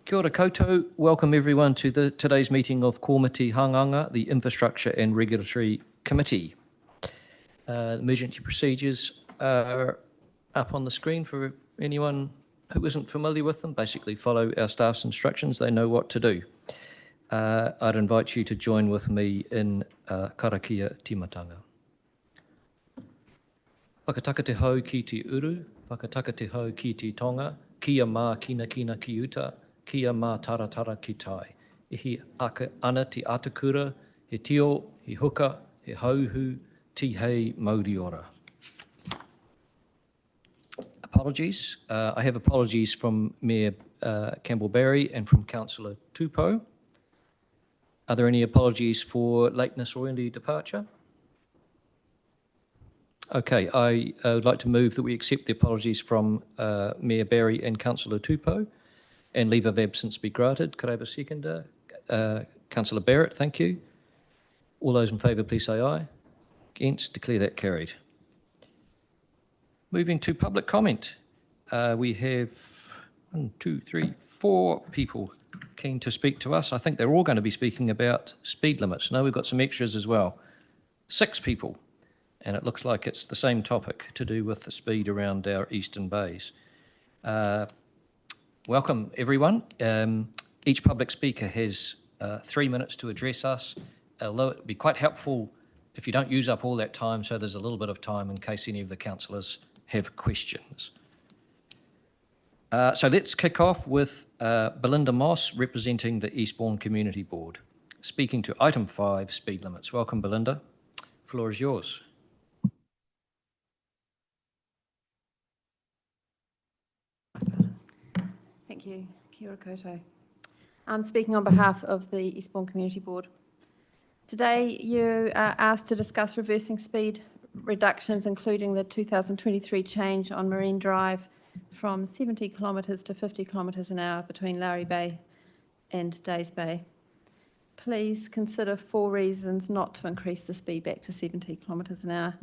Kia ora koutou. Welcome everyone to today's meeting of Komiti Hanganga, the Infrastructure and Regulatory Committee. Emergency procedures are up on the screen for anyone who isn't familiar with them. Basically follow our staff's instructions, they know what to do. I'd invite you to join with me in karakia timatanga. Whakataka te hau ki te uru, whakataka te hau ki te tonga, kia mā kina kina ki uta, kia mā taratara ki tai. Ihi aka ana te atakura, he tio, he huka, he hauhu, ti hei mauri ora. Apologies. I have apologies from Mayor Campbell-Barry and from Councillor Tupou. Are there any apologies for lateness or early departure? Okay, I would like to move that we accept the apologies from Mayor Barry and Councillor Tupou and leave of absence be granted. Could I have a seconder? Councillor Barrett, thank you. All those in favour, please say aye. Against, declare that carried. Moving to public comment. We have 4 people keen to speak to us. I think they're all going to be speaking about speed limits. No, we've got some extras as well. 6 people. And it looks like it's the same topic to do with the speed around our eastern bays. Welcome, everyone. Each public speaker has 3 minutes to address us, although it would be quite helpful if you don't use up all that time, so there's a little bit of time in case any of the councillors have questions. So let's kick off with Belinda Moss, representing the Eastbourne Community Board, speaking to item 5, speed limits. Welcome, Belinda. Floor is yours. Thank you. Kia ora koutou. I'm speaking on behalf of the Eastbourne Community Board. Today you are asked to discuss reversing speed reductions, including the 2023 change on Marine Drive from 70 kilometres to 50 kilometres an hour between Lowry Bay and Days Bay. Please consider 4 reasons not to increase the speed back to 70 kilometres an hour.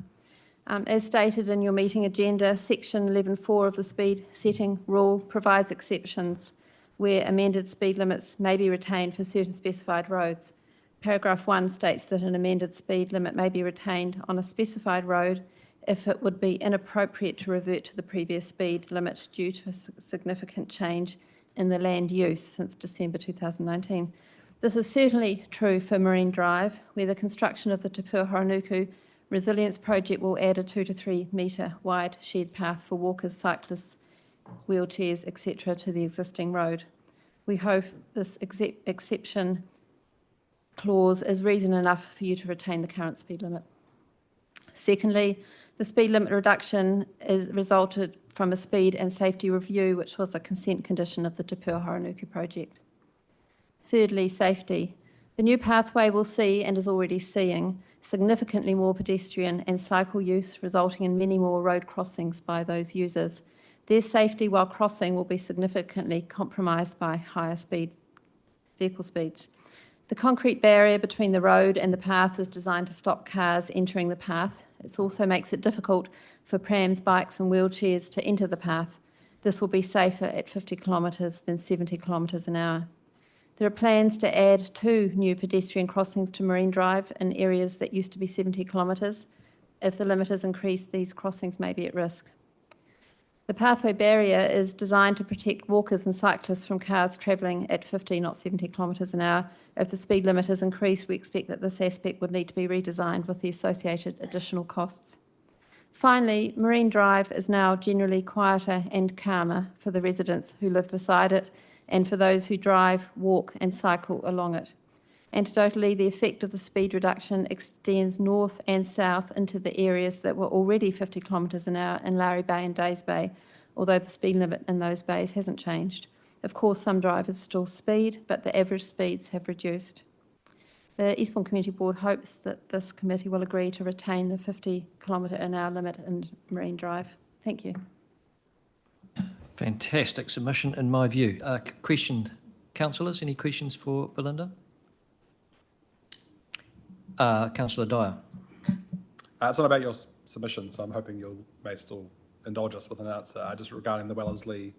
As stated in your meeting agenda, Section 11.4 of the speed setting rule provides exceptions where amended speed limits may be retained for certain specified roads. Paragraph 1 states that an amended speed limit may be retained on a specified road if it would be inappropriate to revert to the previous speed limit due to a significant change in the land use since December 2019. This is certainly true for Marine Drive, where the construction of the Te Pūahorenuku Resilience Project will add a 2 to 3 metre wide shared path for walkers, cyclists, wheelchairs, etc. to the existing road. We hope this exception clause is reason enough for you to retain the current speed limit. Secondly, the speed limit reduction is resulted from a speed and safety review, which was a consent condition of the Te Pūahorenuku project. Thirdly, safety. The new pathway will see, and is already seeing, significantly more pedestrian and cycle use, resulting in many more road crossings by those users. Their safety while crossing will be significantly compromised by higher vehicle speeds. The concrete barrier between the road and the path is designed to stop cars entering the path. It also makes it difficult for prams, bikes and wheelchairs to enter the path. This will be safer at 50 kilometres than 70 kilometres an hour. There are plans to add 2 new pedestrian crossings to Marine Drive in areas that used to be 70 kilometres. If the limit is increased, these crossings may be at risk. The pathway barrier is designed to protect walkers and cyclists from cars travelling at 50, not 70 kilometres an hour. If the speed limit is increased, we expect that this aspect would need to be redesigned with the associated additional costs. Finally, Marine Drive is now generally quieter and calmer for the residents who live beside it and for those who drive, walk and cycle along it. Anecdotally, the effect of the speed reduction extends north and south into the areas that were already 50 kilometres an hour in Lowry Bay and Days Bay, although the speed limit in those bays hasn't changed. Of course, some drivers still speed, but the average speeds have reduced. The Eastbourne Community Board hopes that this committee will agree to retain the 50 kilometre an hour limit in Marine Drive. Thank you. Fantastic submission in my view. Question, councillors, any questions for Belinda? Councillor Dyer. It's not about your submission, so I'm hoping you may still indulge us with an answer. Just regarding the Wellesley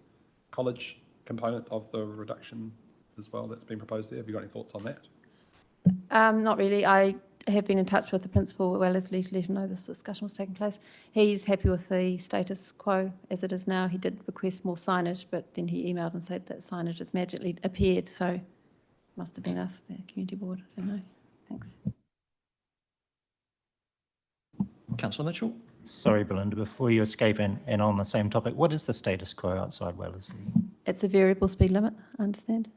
College component of the reduction as well that's been proposed there? Have you got any thoughts on that? Not really. I have been in touch with the principal as well as let him know this discussion was taking place. He's happy with the status quo as it is now. He did request more signage, but then he emailed and said that signage has magically appeared, so must have been us, the community board. I don't know. Thanks. Councillor Mitchell? Sorry, Belinda, before you escape and on the same topic, what is the status quo outside Wellesley? It's a variable speed limit, I understand.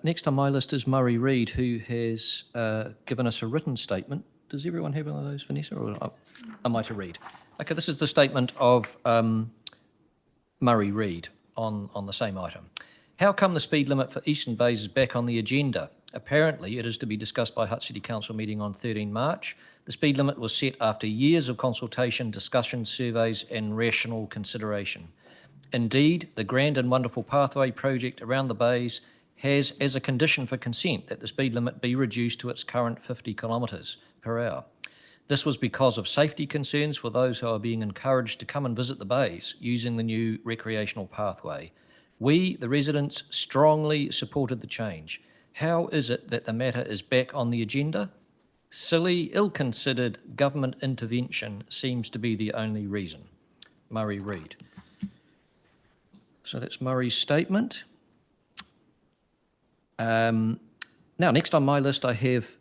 Next on my list is Murray Reid, who has given us a written statement. Does everyone have one of those, Vanessa, or am I to read? Okay, this is the statement of Murray Reid on the same item. How come the speed limit for Eastern Bays is back on the agenda? Apparently, it is to be discussed by Hutt City Council meeting on 13 March. The speed limit was set after years of consultation, discussion, surveys and rational consideration. Indeed, the grand and wonderful pathway project around the bays has as a condition for consent that the speed limit be reduced to its current 50 kilometres per hour. This was because of safety concerns for those who are being encouraged to come and visit the bays using the new recreational pathway. We, the residents, strongly supported the change. How is it that the matter is back on the agenda? Silly, ill-considered government intervention seems to be the only reason. Murray Reid. So that's Murray's statement. Now, next on my list, I have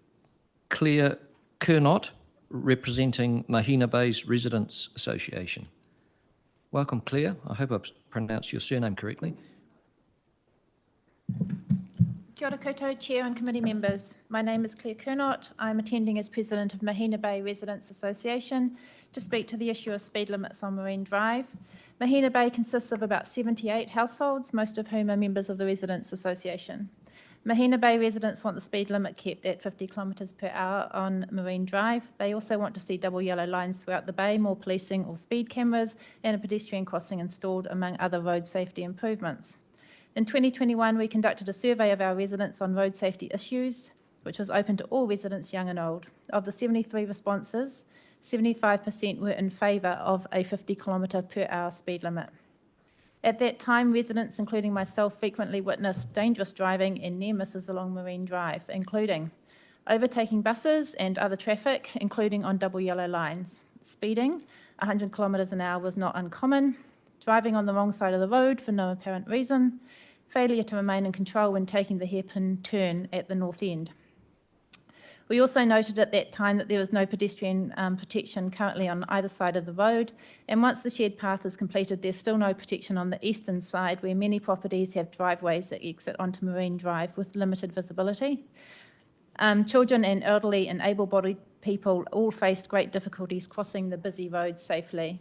Claire Kernot, representing Mahina Bays Residents Association. Welcome, Claire. I hope I've pronounced your surname correctly. Kia ora koutou, Chair and committee members. My name is Claire Kernot. I'm attending as President of Mahina Bay Residents Association to speak to the issue of speed limits on Marine Drive. Mahina Bay consists of about 78 households, most of whom are members of the Residents Association. Mahina Bay residents want the speed limit kept at 50 kilometres per hour on Marine Drive. They also want to see double yellow lines throughout the bay, more policing or speed cameras, and a pedestrian crossing installed, among other road safety improvements. In 2021, we conducted a survey of our residents on road safety issues, which was open to all residents, young and old. Of the 73 responses, 75% were in favour of a 50 kilometre per hour speed limit. At that time, residents, including myself, frequently witnessed dangerous driving and near misses along Marine Drive, including overtaking buses and other traffic, including on double yellow lines. Speeding, 100 kilometres an hour was not uncommon. Driving on the wrong side of the road for no apparent reason. Failure to remain in control when taking the hairpin turn at the north end. We also noted at that time that there was no pedestrian protection currently on either side of the road, and once the shared path is completed, there's still no protection on the eastern side, where many properties have driveways that exit onto Marine Drive with limited visibility. Children and elderly and able-bodied people all faced great difficulties crossing the busy road safely.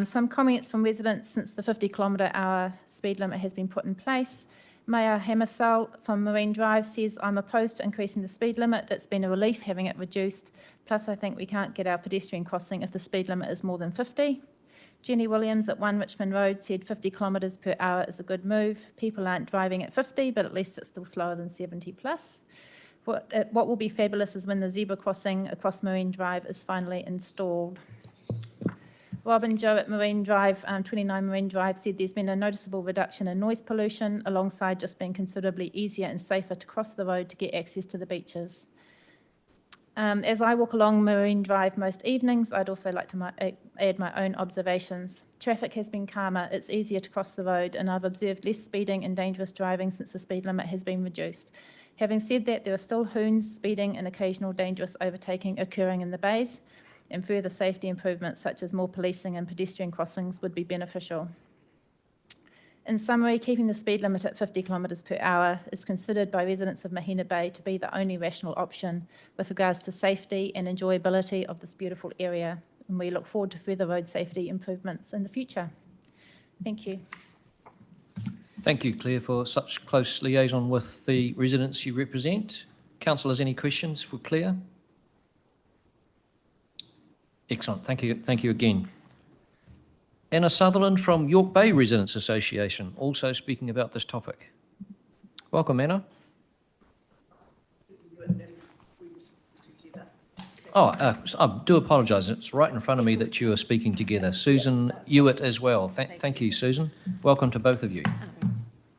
Some comments from residents since the 50 km/h speed limit has been put in place. Maya Hammersell from Marine Drive says, I'm opposed to increasing the speed limit. It's been a relief having it reduced. Plus, I think we can't get our pedestrian crossing if the speed limit is more than 50. Jenny Williams at 1 Richmond Road said 50 km/h is a good move. People aren't driving at 50, but at least it's still slower than 70 plus. What will be fabulous is when the zebra crossing across Marine Drive is finally installed. Rob and Joe at Marine Drive, 29 Marine Drive, said there's been a noticeable reduction in noise pollution alongside just being considerably easier and safer to cross the road to get access to the beaches. As I walk along Marine Drive most evenings, I'd also like to add my own observations. Traffic has been calmer, it's easier to cross the road, and I've observed less speeding and dangerous driving since the speed limit has been reduced. Having said that, there are still hoons, speeding and occasional dangerous overtaking occurring in the bays, and further safety improvements such as more policing and pedestrian crossings would be beneficial. In summary, keeping the speed limit at 50 km/h is considered by residents of Mahina Bay to be the only rational option with regards to safety and enjoyability of this beautiful area, and we look forward to further road safety improvements in the future. Thank you. Thank you, Claire, for such close liaison with the residents you represent. Councillors, any questions for Claire? Excellent. Thank you again. Anna Sutherland from York Bay Residents Association, also speaking about this topic. Welcome, Anna. I do apologise. It's right in front of me that you are speaking together. Susan Hewitt as well. Thank you, Susan. Welcome to both of you.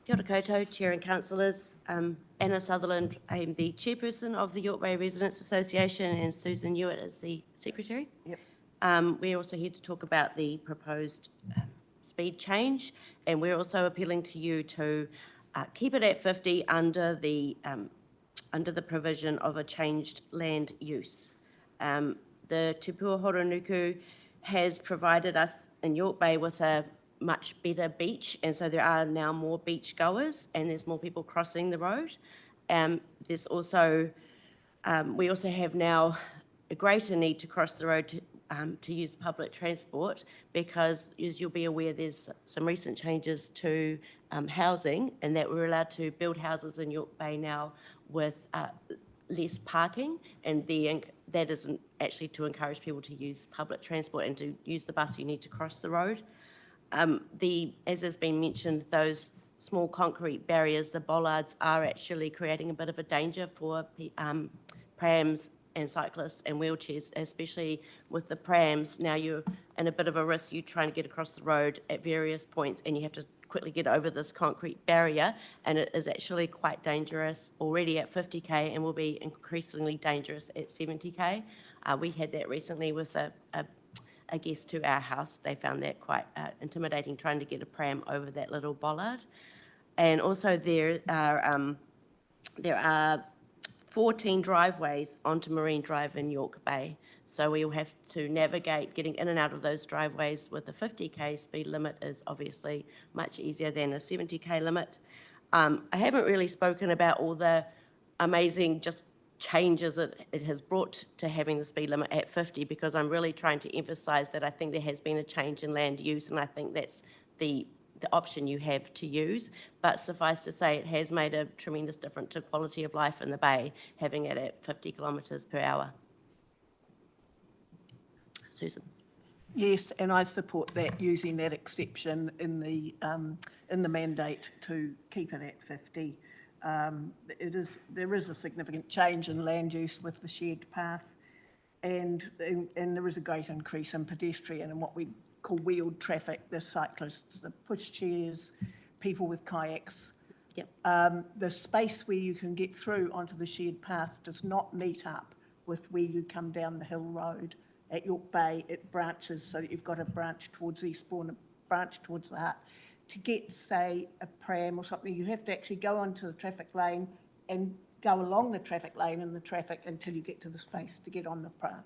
Kia ora koutou, Chair and Councillors. Anna Sutherland, I am the Chairperson of the York Bay Residents Association, and Susan Hewitt is the Secretary. Yep. We're also here to talk about the proposed speed change, and we're also appealing to you to keep it at 50 under the provision of a changed land use. The Te Pua Horonuku has provided us in York Bay with a much better beach, and so there are now more beach goers and there's more people crossing the road. There's also, we also have now a greater need to cross the road to use public transport because, as you'll be aware, there's some recent changes to housing, and that we're allowed to build houses in York Bay now with less parking, and that isn't actually to encourage people to use public transport, and to use the bus you need to cross the road. As has been mentioned, those small concrete barriers, the bollards, are actually creating a bit of a danger for prams and cyclists and wheelchairs, especially with the prams. Now you're in a bit of a risk. You're trying to get across the road at various points and you have to quickly get over this concrete barrier, and it is actually quite dangerous already at 50k and will be increasingly dangerous at 70k. We had that recently with a guest to our house. They found that quite intimidating, trying to get a pram over that little bollard. And also there are 14 driveways onto Marine Drive in York Bay. So we'll have to navigate getting in and out of those driveways with a 50k speed limit is obviously much easier than a 70k limit. I haven't really spoken about all the amazing just changes it has brought to having the speed limit at 50, because I'm really trying to emphasise that I think there has been a change in land use, and I think that's the option you have to use. But suffice to say, it has made a tremendous difference to quality of life in the Bay, having it at 50 kilometres per hour. Susan. Yes, and I support that, using that exception in the mandate to keep it at 50. There is a significant change in land use with the shared path, and there is a great increase in pedestrian and what we call wheeled traffic, the cyclists, the pushchairs, people with kayaks. Yep. The space where you can get through onto the shared path does not meet up with where you come down the hill road. At York Bay, it branches, so that you've got a branch towards Eastbourne, a branch towards the Hutt. To get, say, a pram or something, you have to actually go onto the traffic lane and go along the traffic lane in the traffic until you get to the space to get on the path.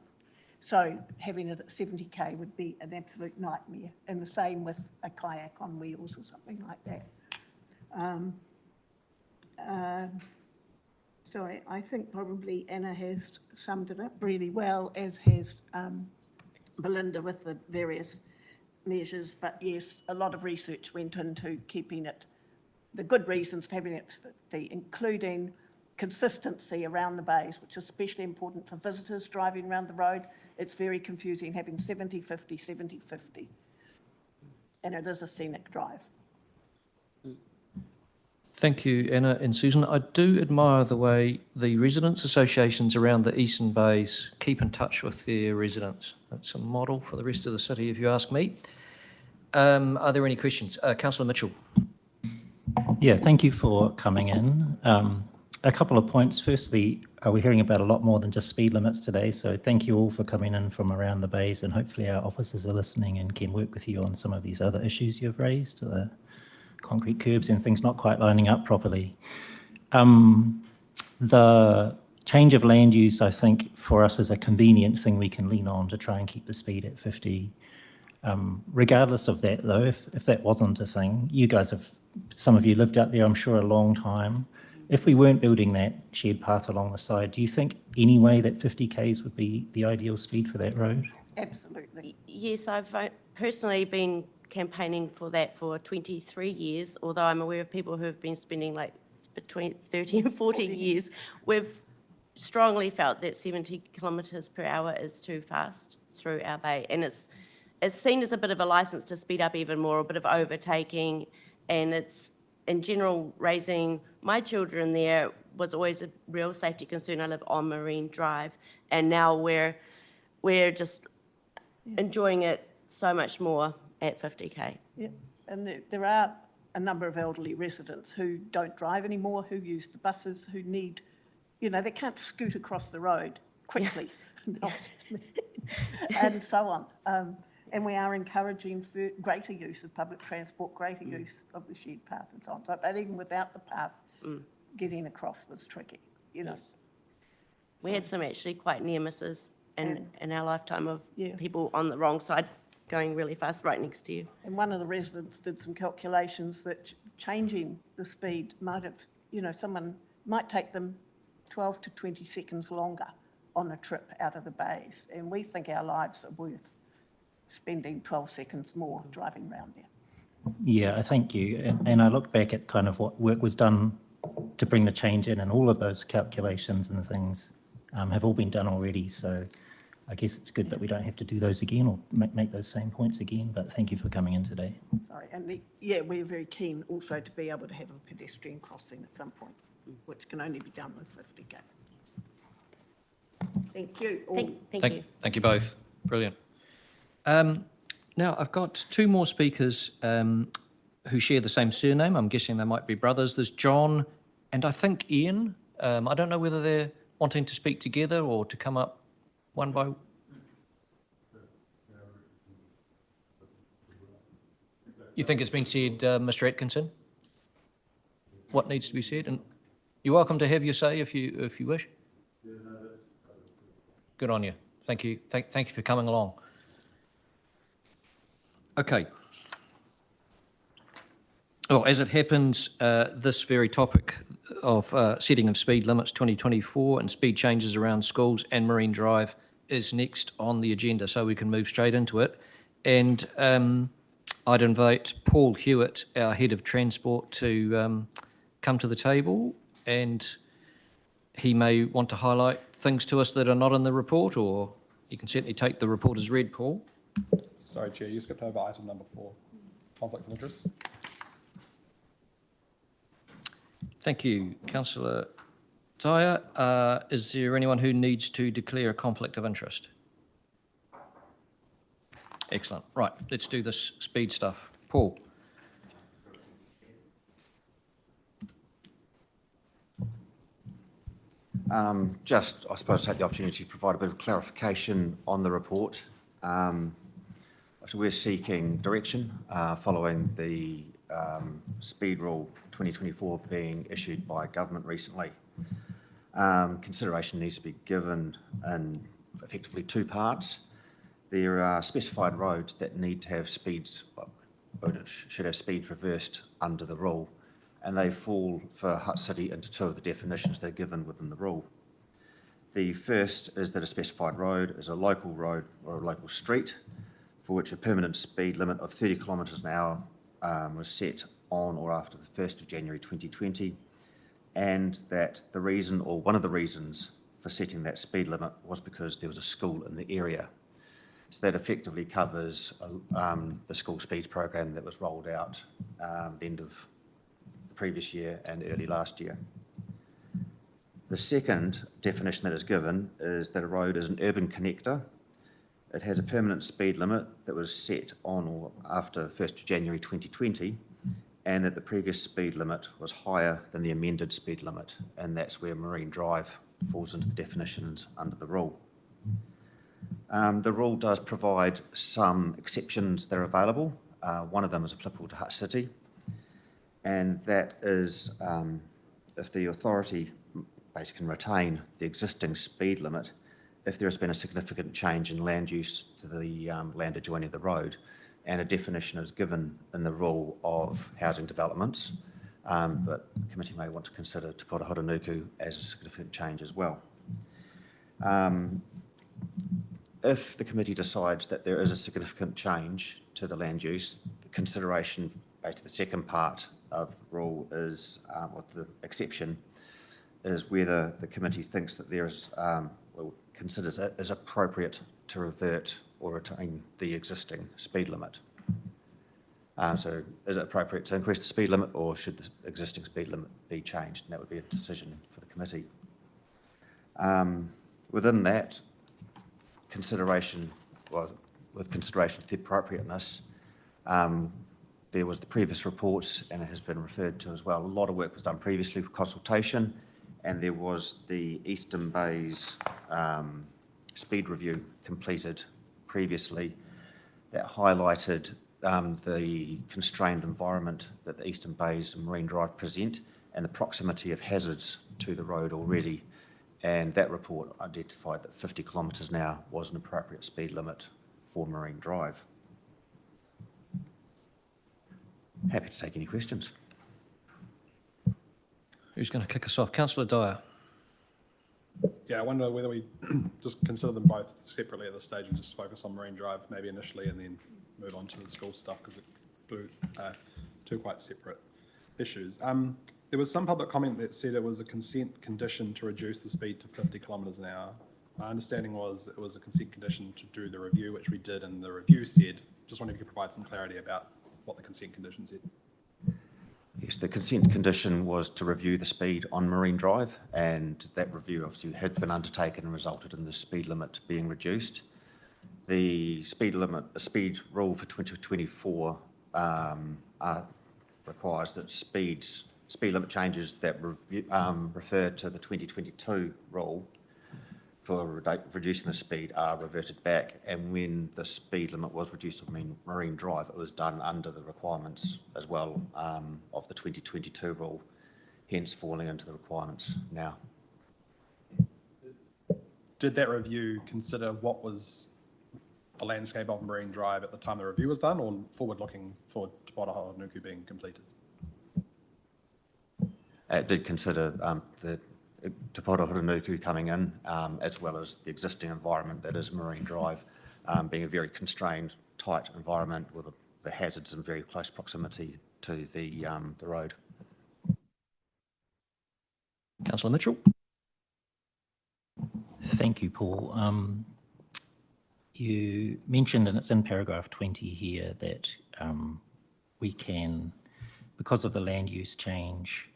So having it at 70k would be an absolute nightmare, and the same with a kayak on wheels or something like that. Sorry, I think probably Anna has summed it up really well, as has Belinda with the various measures. But yes, a lot of research went into keeping it, the good reasons for having it 50, including consistency around the bays, which is especially important for visitors driving around the road. It's very confusing having 70-50, 70-50, and it is a scenic drive. Thank you, Anna and Susan. I do admire the way the residents' associations around the Eastern Bays keep in touch with their residents. That's a model for the rest of the city, if you ask me. Are there any questions? Councillor Mitchell. Yeah, thank you for coming in. A couple of points. Firstly, we're hearing about a lot more than just speed limits today, so thank you all for coming in from around the bays, and hopefully our officers are listening and can work with you on some of these other issues you've raised, concrete curbs and things not quite lining up properly. The change of land use, I think, for us is a convenient thing we can lean on to try and keep the speed at 50. Regardless of that, though, if that wasn't a thing, you guys have, some of you lived out there, I'm sure, a long time. If we weren't building that shared path along the side, do you think anyway that 50 k's would be the ideal speed for that road? Absolutely. Yes, I've personally been campaigning for that for 23 years, although I'm aware of people who have been spending like between 30 and 40 years. We've strongly felt that 70 kilometres per hour is too fast through our bay, and it's seen as a bit of a licence to speed up even more, a bit of overtaking, and it's in general raising my children there. was always a real safety concern. I live on Marine Drive, and now we're just enjoying it so much more at 50k. Yeah, and there are a number of elderly residents who don't drive anymore, who use the buses, who need, they can't scoot across the road quickly. No. And so on. And we are encouraging for greater use of public transport, greater use of the shared path and so on. So, but even without the path, getting across was tricky, Yes. We had some actually quite near misses in our lifetime of people on the wrong side going really fast right next to you. And one of the residents did some calculations that changing the speed might have, someone might take them 12 to 20 seconds longer on a trip out of the bays. And we think our lives are worth spending 12 seconds more driving around there. Yeah, thank you. And I look back at kind of what work was done to bring the change in, and all of those calculations and things have all been done already. So I guess it's good that we don't have to do those again or make those same points again, but thank you for coming in today. Sorry, and we're very keen also to be able to have a pedestrian crossing at some point, which can only be done with 50k. Thank you. Thank you. Thank you both. Brilliant. Now, I've got two more speakers who share the same surname. I'm guessing they might be brothers. There's John and I think Ian. I don't know whether they're wanting to speak together or to come up one by. You think it's been said, Mr. Atkinson? What needs to be said? And you're welcome to have your say if you wish. Good on you. Thank you. Thank you for coming along. Okay. Well, as it happens, this very topic of setting of speed limits 2024 and speed changes around schools and Marine Drive is next on the agenda, so we can move straight into it. And I'd invite Paul Hewitt, our Head of Transport, to come to the table, and he may want to highlight things to us that are not in the report, or you can certainly take the report as read, Paul. Sorry, Chair, you skipped over item number 4, conflicts of interest. Thank you, Councillor Dyer. Is there anyone who needs to declare a conflict of interest? Excellent. Right, let's do this speed stuff. Paul. Just, I suppose, take the opportunity to provide a bit of clarification on the report. So we're seeking direction following the Speed Rule 2024 being issued by government recently. Consideration needs to be given in effectively 2 parts. There are specified roads that need to have speeds, should have speeds reversed under the rule, and they fall for Hutt City into 2 of the definitions that are given within the rule. The first is that a specified road is a local road or a local street for which a permanent speed limit of 30 kilometres an hour was set on or after the 1st of January 2020, and that the reason, or one of the reasons for setting that speed limit, was because there was a school in the area. So that effectively covers the school speeds program that was rolled out the end of the previous year and early last year. The second definition that is given is that a road is an urban connector. It has a permanent speed limit that was set on or after 1st of January 2020, and that the previous speed limit was higher than the amended speed limit, and that's where Marine Drive falls into the definitions under the rule. The rule does provide some exceptions that are available. One of them is applicable to Hutt City, and that is if the authority basically can retain the existing speed limit if there has been a significant change in land use to the land adjoining the road, and a definition is given in the rule of housing developments, but the committee may want to consider Te Pora Horanuku as a significant change as well. If the committee decides that there is a significant change to the land use, the consideration, based on the second part of the rule is, or the exception, is whether the committee thinks that there is, or considers it as appropriate to revert or retain the existing speed limit. So is it appropriate to increase the speed limit, or should the existing speed limit be changed? And that would be a decision for the committee. committee. Within that consideration, well, with consideration to the appropriateness, there was the previous reports, and it has been referred to as well. A lot of work was done previously for consultation, and there was the Eastern Bays speed review completed previously that highlighted the constrained environment that the Eastern Bays and Marine Drive present and the proximity of hazards to the road already. And that report identified that 50 kilometres an hour was an appropriate speed limit for Marine Drive. Happy to take any questions. Who's going to kick us off? Councillor Dyer. Yeah, I wonder whether we just consider them both separately at this stage and just focus on Marine Drive maybe initially and then move on to the school stuff because it two quite separate issues. There was some public comment that said it was a consent condition to reduce the speed to 50 kilometres an hour. My understanding was it was a consent condition to do the review, which we did, and the review said, just wondering if you could provide some clarity about what the consent condition said. Yes, the consent condition was to review the speed on Marine Drive, and that review obviously had been undertaken and resulted in the speed limit being reduced. The speed rule for 2024 requires that speed limit changes that refer to the 2022 rule for reducing the speed are reverted back, and when the speed limit was reduced on Marine Drive, it was done under the requirements as well of the 2022 rule, hence falling into the requirements now. Did that review consider what was a landscape of Marine Drive at the time the review was done, or forward-looking for Te Nuku being completed? It did consider the Te Nuku coming in, as well as the existing environment that is Marine Drive, being a very constrained, tight environment with the hazards in very close proximity to the road. Councillor Mitchell. Thank you, Paul. You mentioned, and it's in paragraph 20 here, that we can, because of the land use change,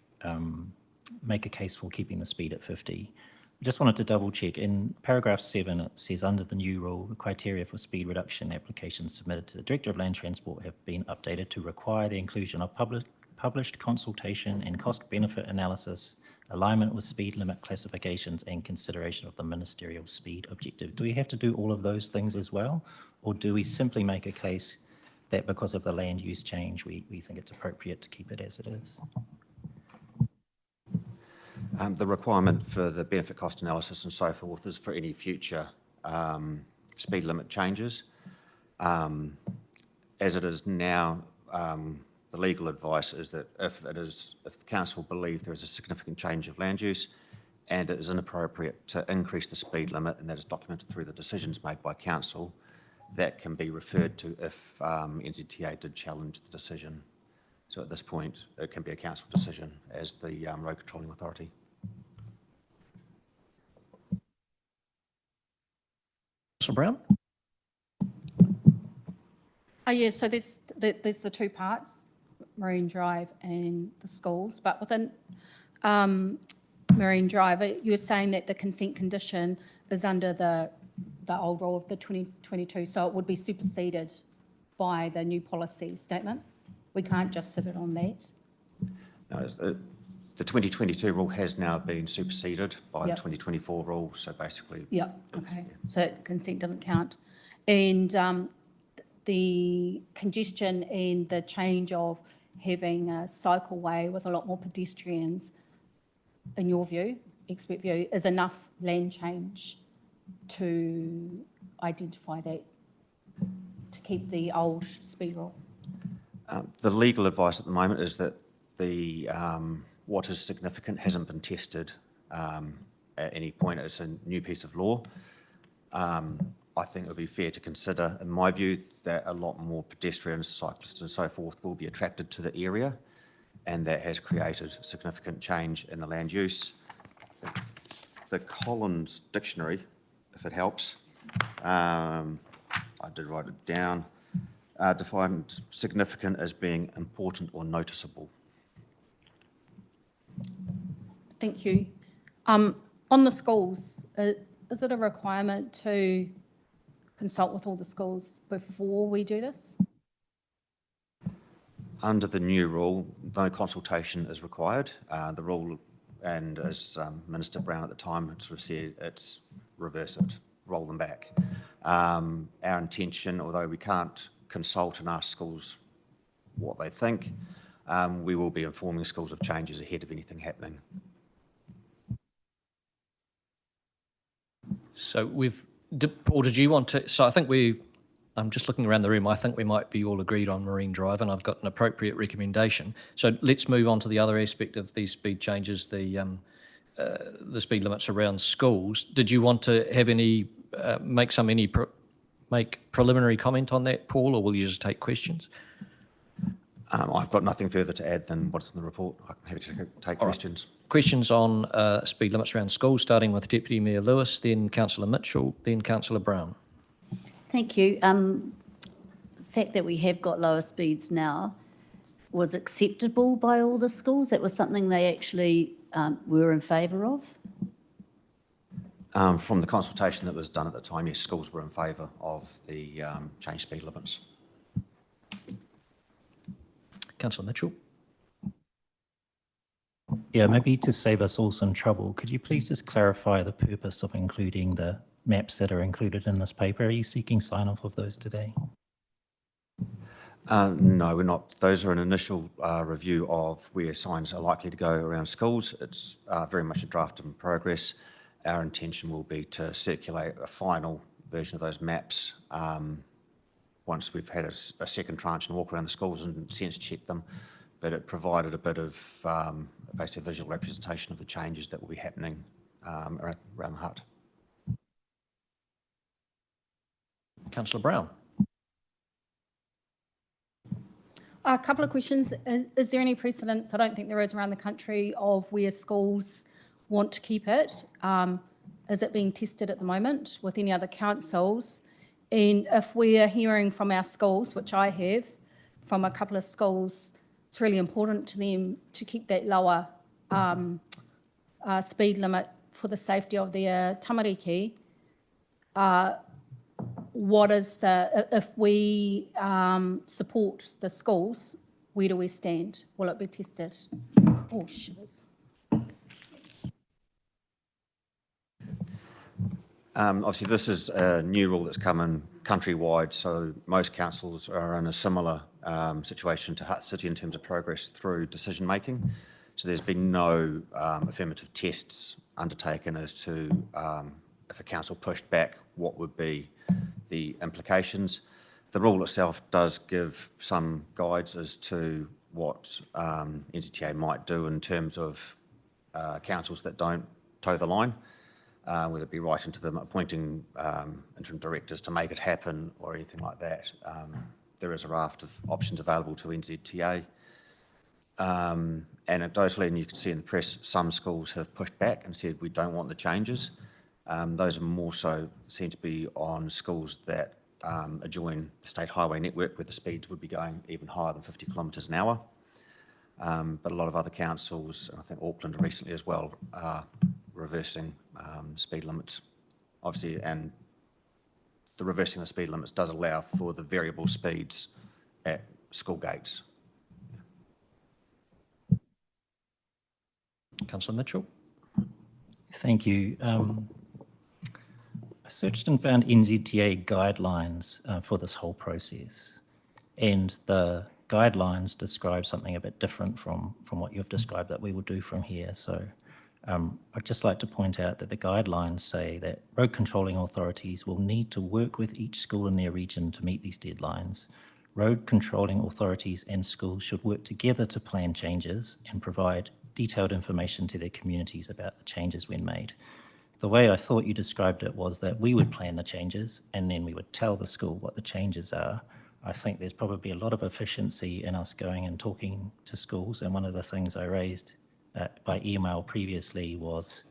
make a case for keeping the speed at 50. I just wanted to double check. In paragraph 7, it says under the new rule, the criteria for speed reduction applications submitted to the Director of Land Transport have been updated to require the inclusion of published consultation and cost-benefit analysis, alignment with speed limit classifications, and consideration of the ministerial speed objective. Do we have to do all of those things as well? Or do we simply make a case that because of the land use change, we think it's appropriate to keep it as it is? The requirement for the benefit cost analysis and so forth is for any future speed limit changes. As it is now, the legal advice is that if the council believe there is a significant change of land use and it is inappropriate to increase the speed limit, and that is documented through the decisions made by council, that can be referred to if NZTA did challenge the decision. So at this point, it can be a council decision as the road controlling authority. Councillor Brown. Yeah, so there's the two parts, Marine Drive and the schools, but within Marine Drive, you were saying that the consent condition is under the old rule of the 2022, so it would be superseded by the new policy statement. We can't just sit it on that. No, the 2022 rule has now been superseded by Yep. the 2024 rule, so basically... Yeah, okay, so consent doesn't count. And the congestion and the change of having a cycleway with a lot more pedestrians, in your view, expert view, is enough land change to identify that, to keep the old speed rule? The legal advice at the moment is that the what is significant hasn't been tested at any point. It's a new piece of law. I think it would be fair to consider, in my view, that a lot more pedestrians, cyclists and so forth will be attracted to the area, and that has created significant change in the land use. I think the Collins Dictionary, if it helps, I did write it down, defined significant as being important or noticeable. Thank you. On the schools, is it a requirement to consult with all the schools before we do this? Under the new rule, no consultation is required. The rule, and as Minister Brown at the time had sort of said, it's reverse it, roll them back. Our intention, although we can't consult and ask schools what they think, we will be informing schools of changes ahead of anything happening. So Paul, did you want to, so I think I'm just looking around the room, I think we might be all agreed on Marine Drive, and I've got an appropriate recommendation. So let's move on to the other aspect of these speed changes, the speed limits around schools. Did you want to have make preliminary comment on that, Paul, or will you just take questions? I've got nothing further to add than what's in the report. I'm happy to take questions. Questions on speed limits around schools, starting with Deputy Mayor Lewis, then Councillor Mitchell, then Councillor Brown. Thank you. The fact that we have got lower speeds now was acceptable by all the schools. That was something they actually were in favour of. From the consultation that was done at the time, yes, schools were in favour of the changed speed limits. Councillor Mitchell. Yeah, maybe to save us all some trouble, could you please just clarify the purpose of including the maps that are included in this paper? Are you seeking sign-off of those today? No, we're not. Those are an initial review of where signs are likely to go around schools. It's very much a draft in progress. Our intention will be to circulate a final version of those maps once we've had a second tranche and walk around the schools and sense check them. But it provided a bit of basically visual representation of the changes that will be happening around the Hutt. Councillor Brown. A couple of questions. Is there any precedence, I don't think there is around the country, of where schools want to keep it? Is it being tested at the moment with any other councils? And if we're hearing from our schools, which I have, from a couple of schools, it's really important to them to keep that lower speed limit for the safety of their tamariki. What is if we support the schools, where do we stand? Will it be tested? Oh, shivers. Obviously, this is a new rule that's come in countrywide, so most councils are in a similar situation to Hutt City in terms of progress through decision making. So there's been no affirmative tests undertaken as to if a council pushed back, what would be the implications. The rule itself does give some guides as to what NZTA might do in terms of councils that don't toe the line, whether it be right into them appointing interim directors to make it happen or anything like that. There is a raft of options available to NZTA. Anecdotally, and you can see in the press, some schools have pushed back and said, we don't want the changes. Those are more so seem to be on schools that adjoin the state highway network where the speeds would be going even higher than 50 kilometres an hour. But a lot of other councils, and I think Auckland recently as well, are reversing speed limits, obviously, and the reversing of the speed limits does allow for the variable speeds at school gates. Councillor Mitchell. Thank you. I searched and found NZTA guidelines for this whole process, and the guidelines describe something a bit different from what you've described that we will do from here. So I'd just like to point out that the guidelines say that road controlling authorities will need to work with each school in their region to meet these deadlines. Road controlling authorities and schools should work together to plan changes and provide detailed information to their communities about the changes when made. The way I thought you described it was that we would plan the changes and then we would tell the school what the changes are. I think there's probably a lot of efficiency in us going and talking to schools, and one of the things I raised by email previously was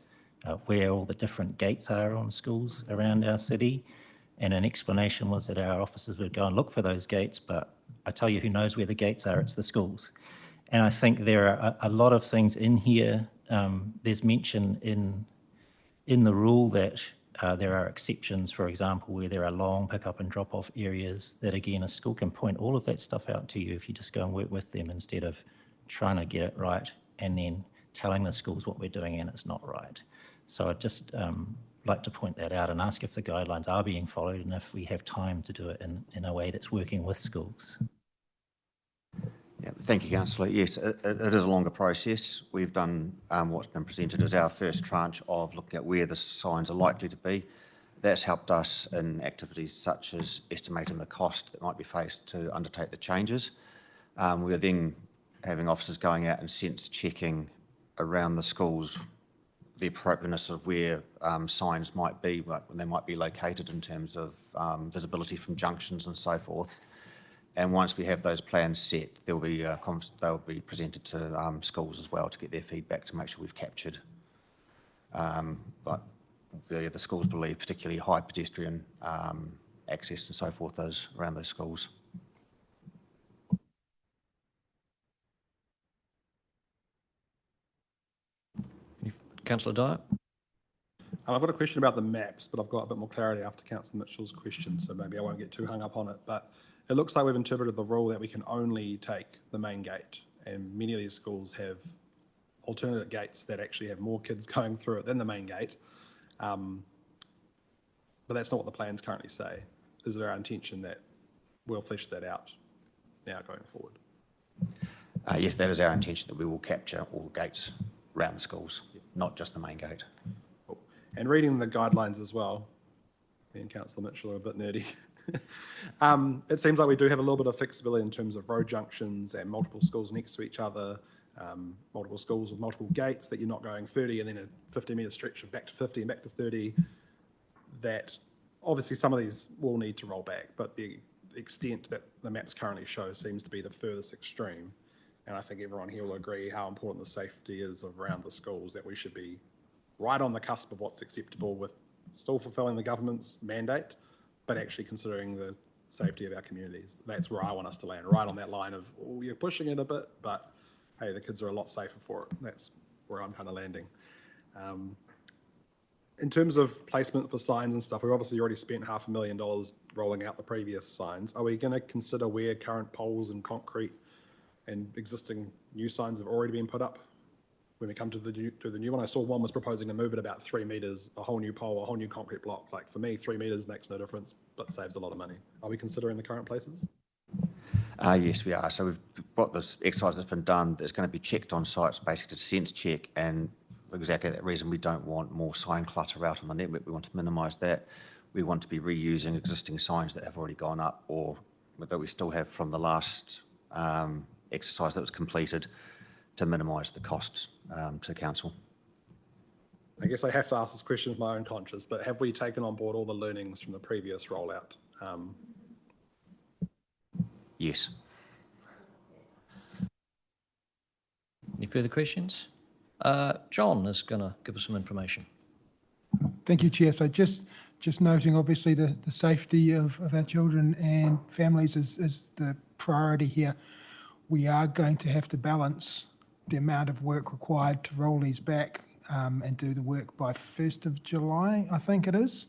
where all the different gates are on schools around our city, and an explanation was that our officers would go and look for those gates, but I tell you who knows where the gates are, it's the schools. And I think there are a lot of things in here there's mention in the rule that there are exceptions, for example, where there are long pick-up and drop-off areas that, again, a school can point all of that stuff out to you if you just go and work with them instead of trying to get it right and then telling the schools what we're doing and it's not right. So I'd just like to point that out and ask if the guidelines are being followed and if we have time to do it in a way that's working with schools. Yeah, thank you, Councillor. Yes, it is a longer process. We've done what's been presented as our first tranche of looking at where the signs are likely to be. That's helped us in activities such as estimating the cost that might be faced to undertake the changes. We are then having officers going out and sense checking around the schools the appropriateness of where signs might be, when they might be located in terms of visibility from junctions and so forth. And once we have those plans set, they'll be presented to schools as well to get their feedback to make sure we've captured but the schools believe particularly high pedestrian access and so forth is around those schools. Councillor Dyer? I've got a question about the maps, but I've got a bit more clarity after Councillor Mitchell's question, so maybe I won't get too hung up on it. But it looks like we've interpreted the rule that we can only take the main gate, and many of these schools have alternate gates that actually have more kids going through it than the main gate. But that's not what the plans currently say. Is there our intention that we'll flesh that out now going forward? Yes, that is our intention, that we will capture all the gates around the schools, not just the main gate. Cool. And reading the guidelines as well, me and Councillor Mitchell are a bit nerdy. It seems like we do have a little bit of flexibility in terms of road junctions and multiple schools next to each other, multiple schools with multiple gates that you're not going 30 and then a 50-metre stretch of back to 50 and back to 30. That obviously some of these will need to roll back, but the extent that the maps currently show seems to be the furthest extreme. And I think everyone here will agree how important the safety is around the schools, that we should be right on the cusp of what's acceptable with still fulfilling the government's mandate, but actually considering the safety of our communities. That's where I want us to land, right on that line of, oh, you're pushing it a bit, but hey, the kids are a lot safer for it. That's where I'm kind of landing. In terms of placement for signs and stuff, we've obviously already spent $500,000 rolling out the previous signs. Are we going to consider where current poles and concrete and existing new signs have already been put up when we come to the new one? I saw one was proposing to move it about 3 metres, a whole new pole, a whole new concrete block. Like for me, 3 metres makes no difference, but saves a lot of money. Are we considering the current places? Yes, we are. So we've got this exercise that's been done that's going to be checked on sites, basically to sense check, and for exactly that reason, we don't want more sign clutter out on the network. We want to minimise that. We want to be reusing existing signs that have already gone up or that we still have from the last exercise that was completed to minimise the costs to council. I guess I have to ask this question of my own conscience, but have we taken on board all the learnings from the previous rollout? Yes. Any further questions? John is going to give us some information. Thank you, Chair. So just noting, obviously, the safety of our children and families is the priority here. We are going to have to balance the amount of work required to roll these back and do the work by 1st of July, I think it is,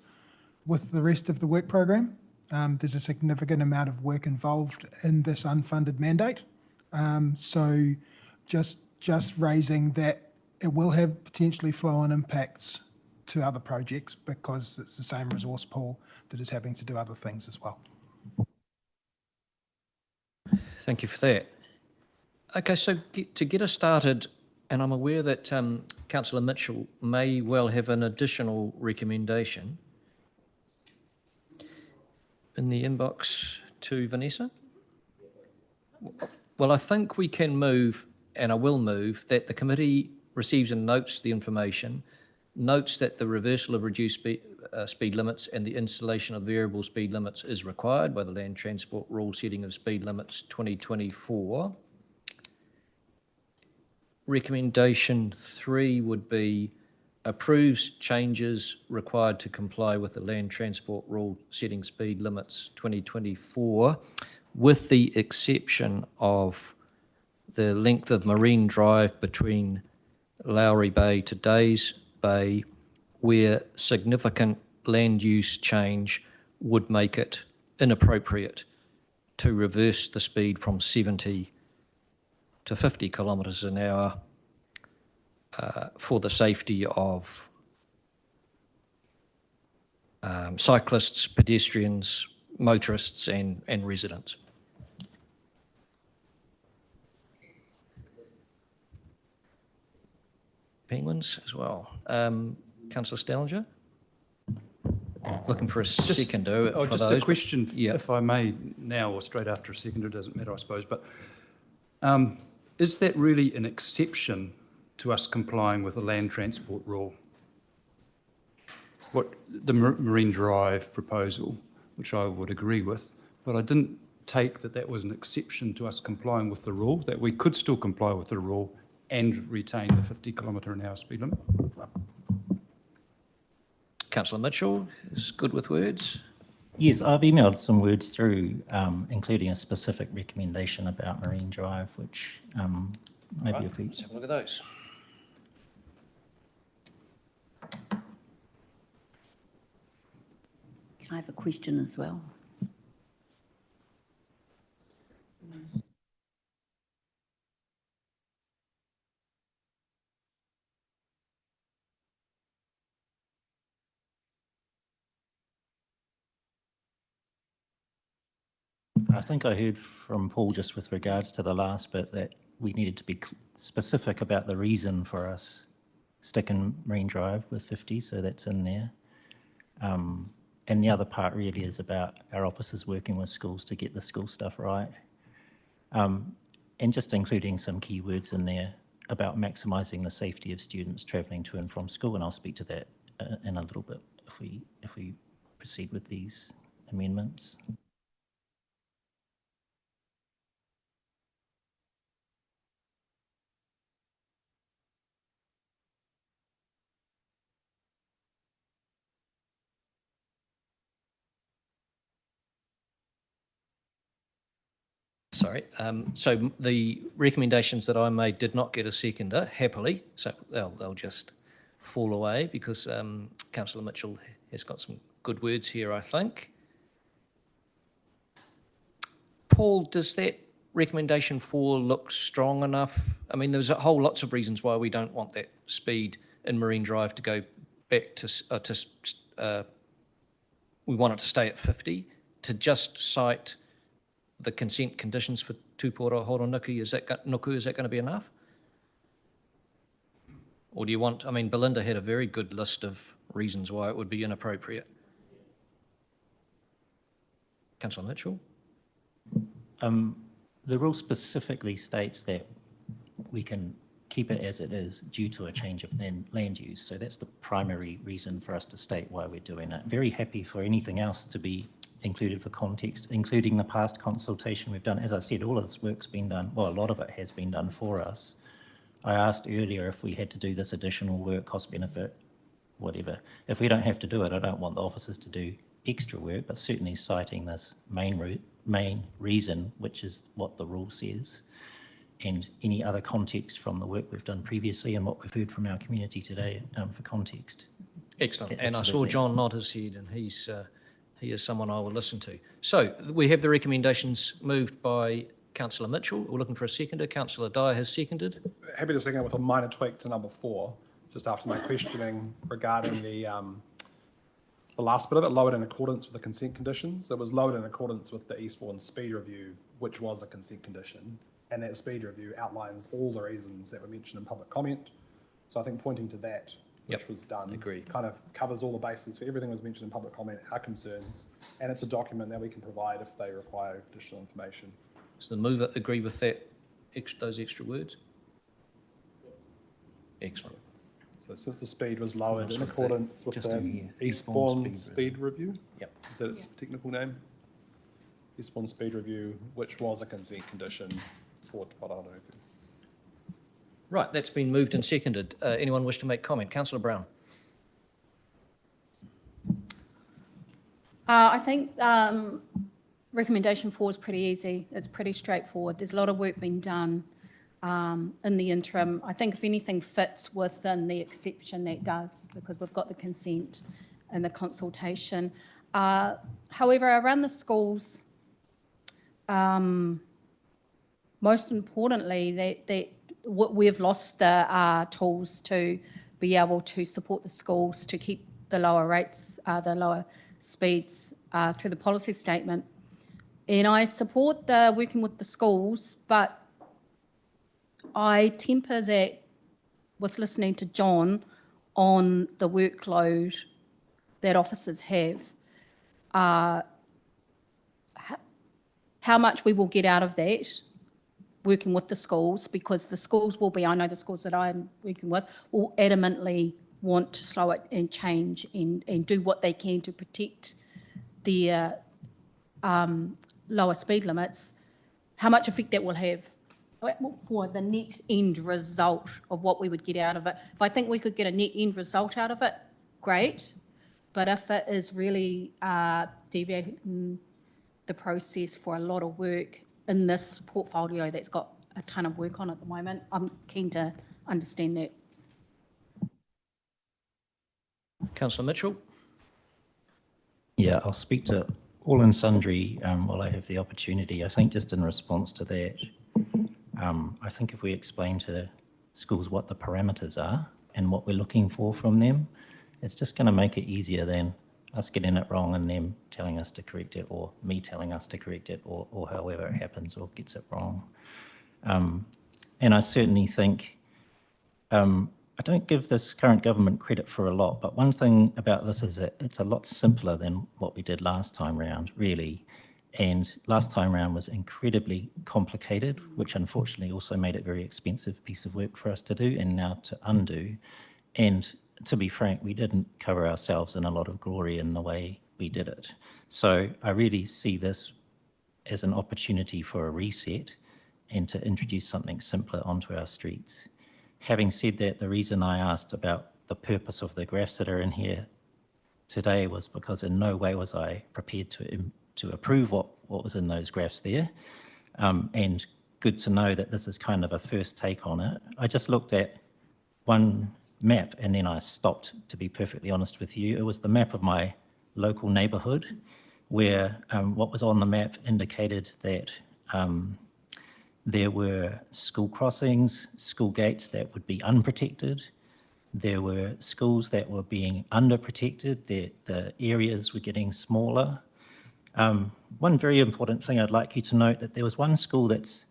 with the rest of the work program. There's a significant amount of work involved in this unfunded mandate. So just raising that it will have potentially flow-on impacts to other projects because it's the same resource pool that is having to do other things as well. Thank you for that. Okay, so to get us started, and I'm aware that Councillor Mitchell may well have an additional recommendation in the inbox to Vanessa. Well, I think we can move, and I will move, that the committee receives and notes the information, notes that the reversal of reduced speed limits and the installation of variable speed limits is required by the Land Transport Rule Setting of Speed Limits 2024. Recommendation 3 would be approves changes required to comply with the Land Transport Rule Setting Speed Limits 2024, with the exception of the length of Marine Drive between Lowry Bay to Days Bay, where significant land use change would make it inappropriate to reverse the speed from 70 to 50 kilometres an hour for the safety of cyclists, pedestrians, motorists and residents. Penguins as well. Councillor Stellinger? Looking for a seconder for Just those. a question, Yeah. if I may, now or straight after a seconder, doesn't matter, I suppose, but is that really an exception to us complying with the land transport rule? What the Marine Drive proposal, which I would agree with, but I didn't take that was an exception to us complying with the rule, that we could still comply with the rule and retain the 50-kilometre-an-hour speed limit. Councillor Mitchell is good with words. Yes, I've emailed some words through, including a specific recommendation about Marine Drive, which maybe Right, if we... let's have a look at those. Can I have a question as well? I think I heard from Paul just with regards to the last bit that we needed to be specific about the reason for us sticking Marine Drive with 50, so that's in there. And the other part really is about our officers working with schools to get the school stuff right. And just including some keywords in there about maximising the safety of students travelling to and from school, and I'll speak to that in a little bit if we proceed with these amendments. Sorry. So the recommendations that I made did not get a seconder, happily. So they'll just fall away because Councillor Mitchell has got some good words here, I think. Paul, does that recommendation 4 look strong enough? I mean, there's a whole lots of reasons why we don't want that speed in Marine Drive to go back to we want it to stay at 50. To just cite the consent conditions for Tupora Horonuku, is that going to be enough? Or do you want, I mean, Belinda had a very good list of reasons why it would be inappropriate. Councillor Mitchell? The rule specifically states that we can keep it as it is due to a change of land use. So that's the primary reason for us to state why we're doing it. Very happy for anything else to be included for context, including the past consultation we've done. As I said, all of this work's been done, well, a lot of it has been done for us. I asked earlier if we had to do this additional work, cost benefit, whatever. If we don't have to do it, I don't want the officers to do extra work, but certainly citing this main reason, which is what the rule says, and any other context from the work we've done previously and what we've heard from our community today for context. Excellent. And Absolutely. I saw John nod his head, and he is someone I will listen to. So we have the recommendations moved by Councillor Mitchell. We're looking for a seconder. Councillor Dyer has seconded. Happy to second it with a minor tweak to number 4, just after my questioning regarding the last bit of it, lowered in accordance with the consent conditions. It was lowered in accordance with the Eastbourne speed review, which was a consent condition. And that speed review outlines all the reasons that were mentioned in public comment. So I think pointing to that, which was done, agreed, kind of covers all the bases for everything that was mentioned in public comment, our concerns, and it's a document that we can provide if they require additional information. Does the mover agree with that, those extra words? Excellent. So since the speed was lowered in accordance with just the in here, Eastbourne speed review, Yep. is that its technical name? Eastbourne speed review, which was a consent condition for Te Whāranui. Right, that's been moved and seconded. Anyone wish to make comment? Councillor Brown. I think recommendation 4 is pretty easy. It's pretty straightforward. There's a lot of work being done in the interim. I think if anything fits within the exception, that does, because we've got the consent and the consultation. However, around the schools, most importantly, that we've lost the tools to be able to support the schools to keep the lower rates, the lower speeds through the policy statement. And I support the working with the schools, but I temper that with listening to John on the workload that officers have. How much we will get out of that working with the schools, because the schools will be, I know the schools that I'm working with, will adamantly want to slow it and change and do what they can to protect their lower speed limits, how much effect that will have for the net end result of what we would get out of it. If I think we could get a net end result out of it, great. But if it is really deviating the process for a lot of work in this portfolio that's got a ton of work on at the moment, I'm keen to understand that. Councillor Mitchell. Yeah, I'll speak to all and sundry while I have the opportunity. I think just in response to that, I think if we explain to schools what the parameters are and what we're looking for from them, it's just going to make it easier than us getting it wrong and them telling us to correct it, or me telling us to correct it, or however it happens or gets it wrong. And I certainly think, I don't give this current government credit for a lot, but one thing about this is that it's a lot simpler than what we did last time round, really. And last time round was incredibly complicated, which unfortunately also made it a very expensive piece of work for us to do and now to undo. And to be frank, we didn't cover ourselves in a lot of glory in the way we did it. So I really see this as an opportunity for a reset and to introduce something simpler onto our streets. Having said that, the reason I asked about the purpose of the graphs that are in here today was because in no way was I prepared to approve what was in those graphs there. And good to know that this is kind of a first take on it. I just looked at one map and then I stopped, to be perfectly honest with you. It was the map of my local neighbourhood, where what was on the map indicated that there were school crossings, school gates that would be unprotected. There were schools that were being underprotected. The areas were getting smaller. One very important thing I'd like you to note, that there was one school that's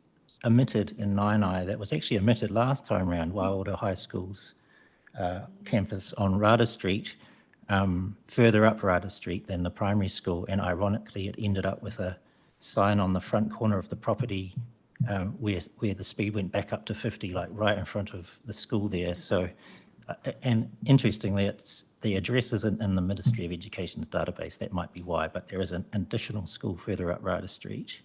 omitted in Nainai that was actually omitted last time round, Waiora High School's campus on Rada Street, further up Rada Street than the primary school. And ironically, it ended up with a sign on the front corner of the property where the speed went back up to 50, like right in front of the school there. So, and interestingly, the address isn't in the Ministry of Education's database. That might be why, but there is an additional school further up Rada Street.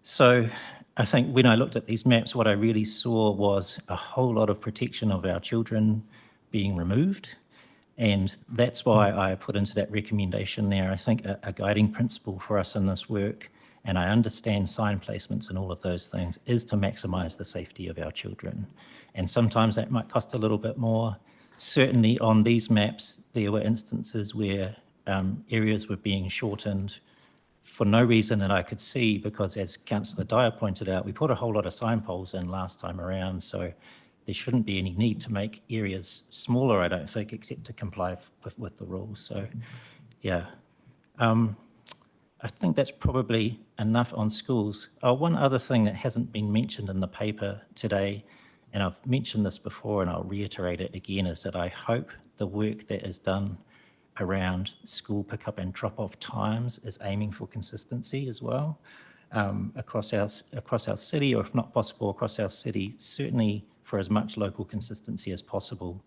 So I think when I looked at these maps, what I really saw was a whole lot of protection of our children being removed. And that's why I put into that recommendation there, I think a guiding principle for us in this work, and I understand sign placements and all of those things, is to maximise the safety of our children. And sometimes that might cost a little bit more. Certainly on these maps, there were instances where areas were being shortened for no reason that I could see, because as Councillor Dyer pointed out, we put a whole lot of sign poles in last time around, so there shouldn't be any need to make areas smaller, I don't think, except to comply with the rules. So, yeah. I think that's probably enough on schools. One other thing that hasn't been mentioned in the paper today, and I've mentioned this before and I'll reiterate it again, is that I hope the work that is done around school pickup and drop-off times is aiming for consistency as well across our city, or if not possible across our city, certainly for as much local consistency as possible.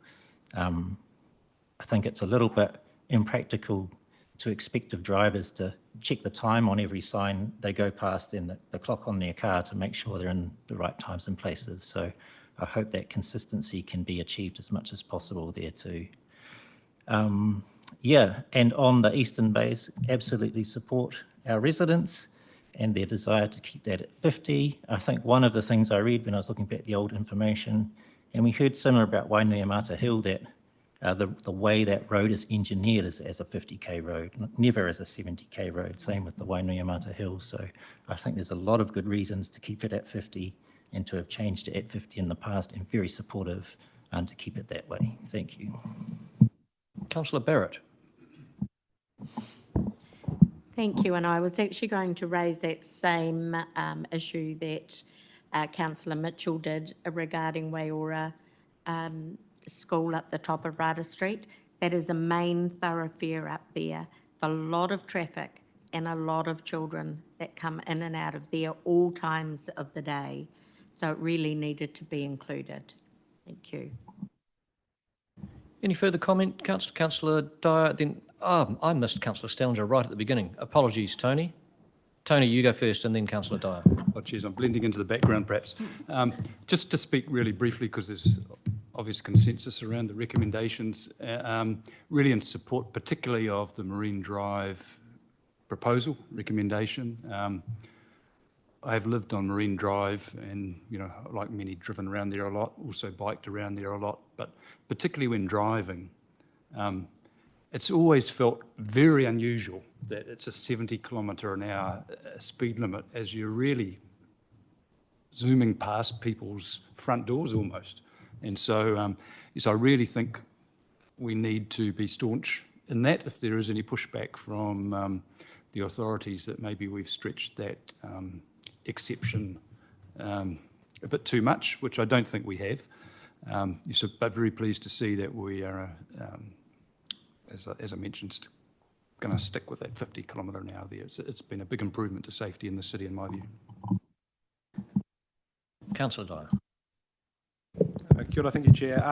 I think it's a little bit impractical to expect of drivers to check the time on every sign they go past and the clock on their car to make sure they're in the right times and places. So I hope that consistency can be achieved as much as possible there too. Yeah, and on the Eastern Bays, absolutely support our residents and their desire to keep that at 50. I think one of the things I read when I was looking back at the old information, and we heard similar about Wainui Hill, that the way that road is engineered is as a 50k road, never as a 70k road, same with the Wainui Hill. So I think there's a lot of good reasons to keep it at 50 and to have changed it at 50 in the past, and very supportive to keep it that way. Thank you. Councillor Barrett. Thank you, and I was actually going to raise that same issue that Councillor Mitchell did regarding Waiora School up the top of Rata Street. That is a main thoroughfare up there, a lot of traffic and a lot of children that come in and out of there all times of the day. So it really needed to be included. Thank you. Any further comment, Councillor Dyer? Then, I missed Councillor Stellinger right at the beginning. Apologies, Tony. Tony, you go first, and then Councillor Dyer. Oh, geez, I'm blending into the background, perhaps. Just to speak really briefly, because there's obvious consensus around the recommendations, really in support, particularly of the Marine Drive proposal recommendation. I have lived on Marine Drive and, you know, like many, driven around there a lot, also biked around there a lot, but particularly when driving, it's always felt very unusual that it's a 70km/h speed limit as you're really zooming past people's front doors almost. And so, I really think we need to be staunch in that if there is any pushback from the authorities that maybe we've stretched that exception a bit too much, which I don't think we have. But very pleased to see that we are, as I mentioned, going to stick with that 50km/h there. It's been a big improvement to safety in the city, in my view. Councillor Dyer. Kia ora, thank you, Chair.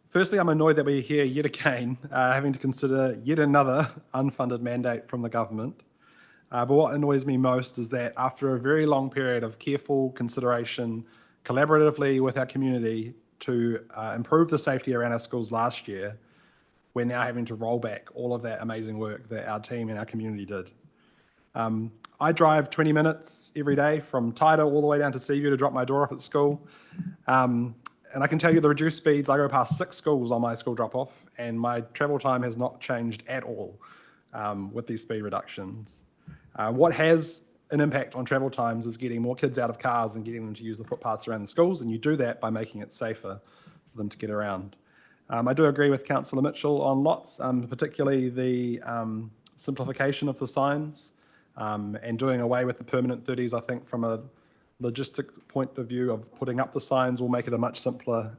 Firstly, I'm annoyed that we're here yet again, having to consider yet another unfunded mandate from the government. But what annoys me most is that after a very long period of careful consideration, collaboratively with our community to improve the safety around our schools last year, we're now having to roll back all of that amazing work that our team and our community did. I drive 20 minutes every day from Taita all the way down to Seaview to drop my daughter off at school. And I can tell you the reduced speeds, I go past 6 schools on my school drop-off, and my travel time has not changed at all with these speed reductions. What has an impact on travel times is getting more kids out of cars and getting them to use the footpaths around the schools, and you do that by making it safer for them to get around. I do agree with Councillor Mitchell on lots, particularly the simplification of the signs and doing away with the permanent 30s. I think from a logistic point of view of putting up the signs will make it a much simpler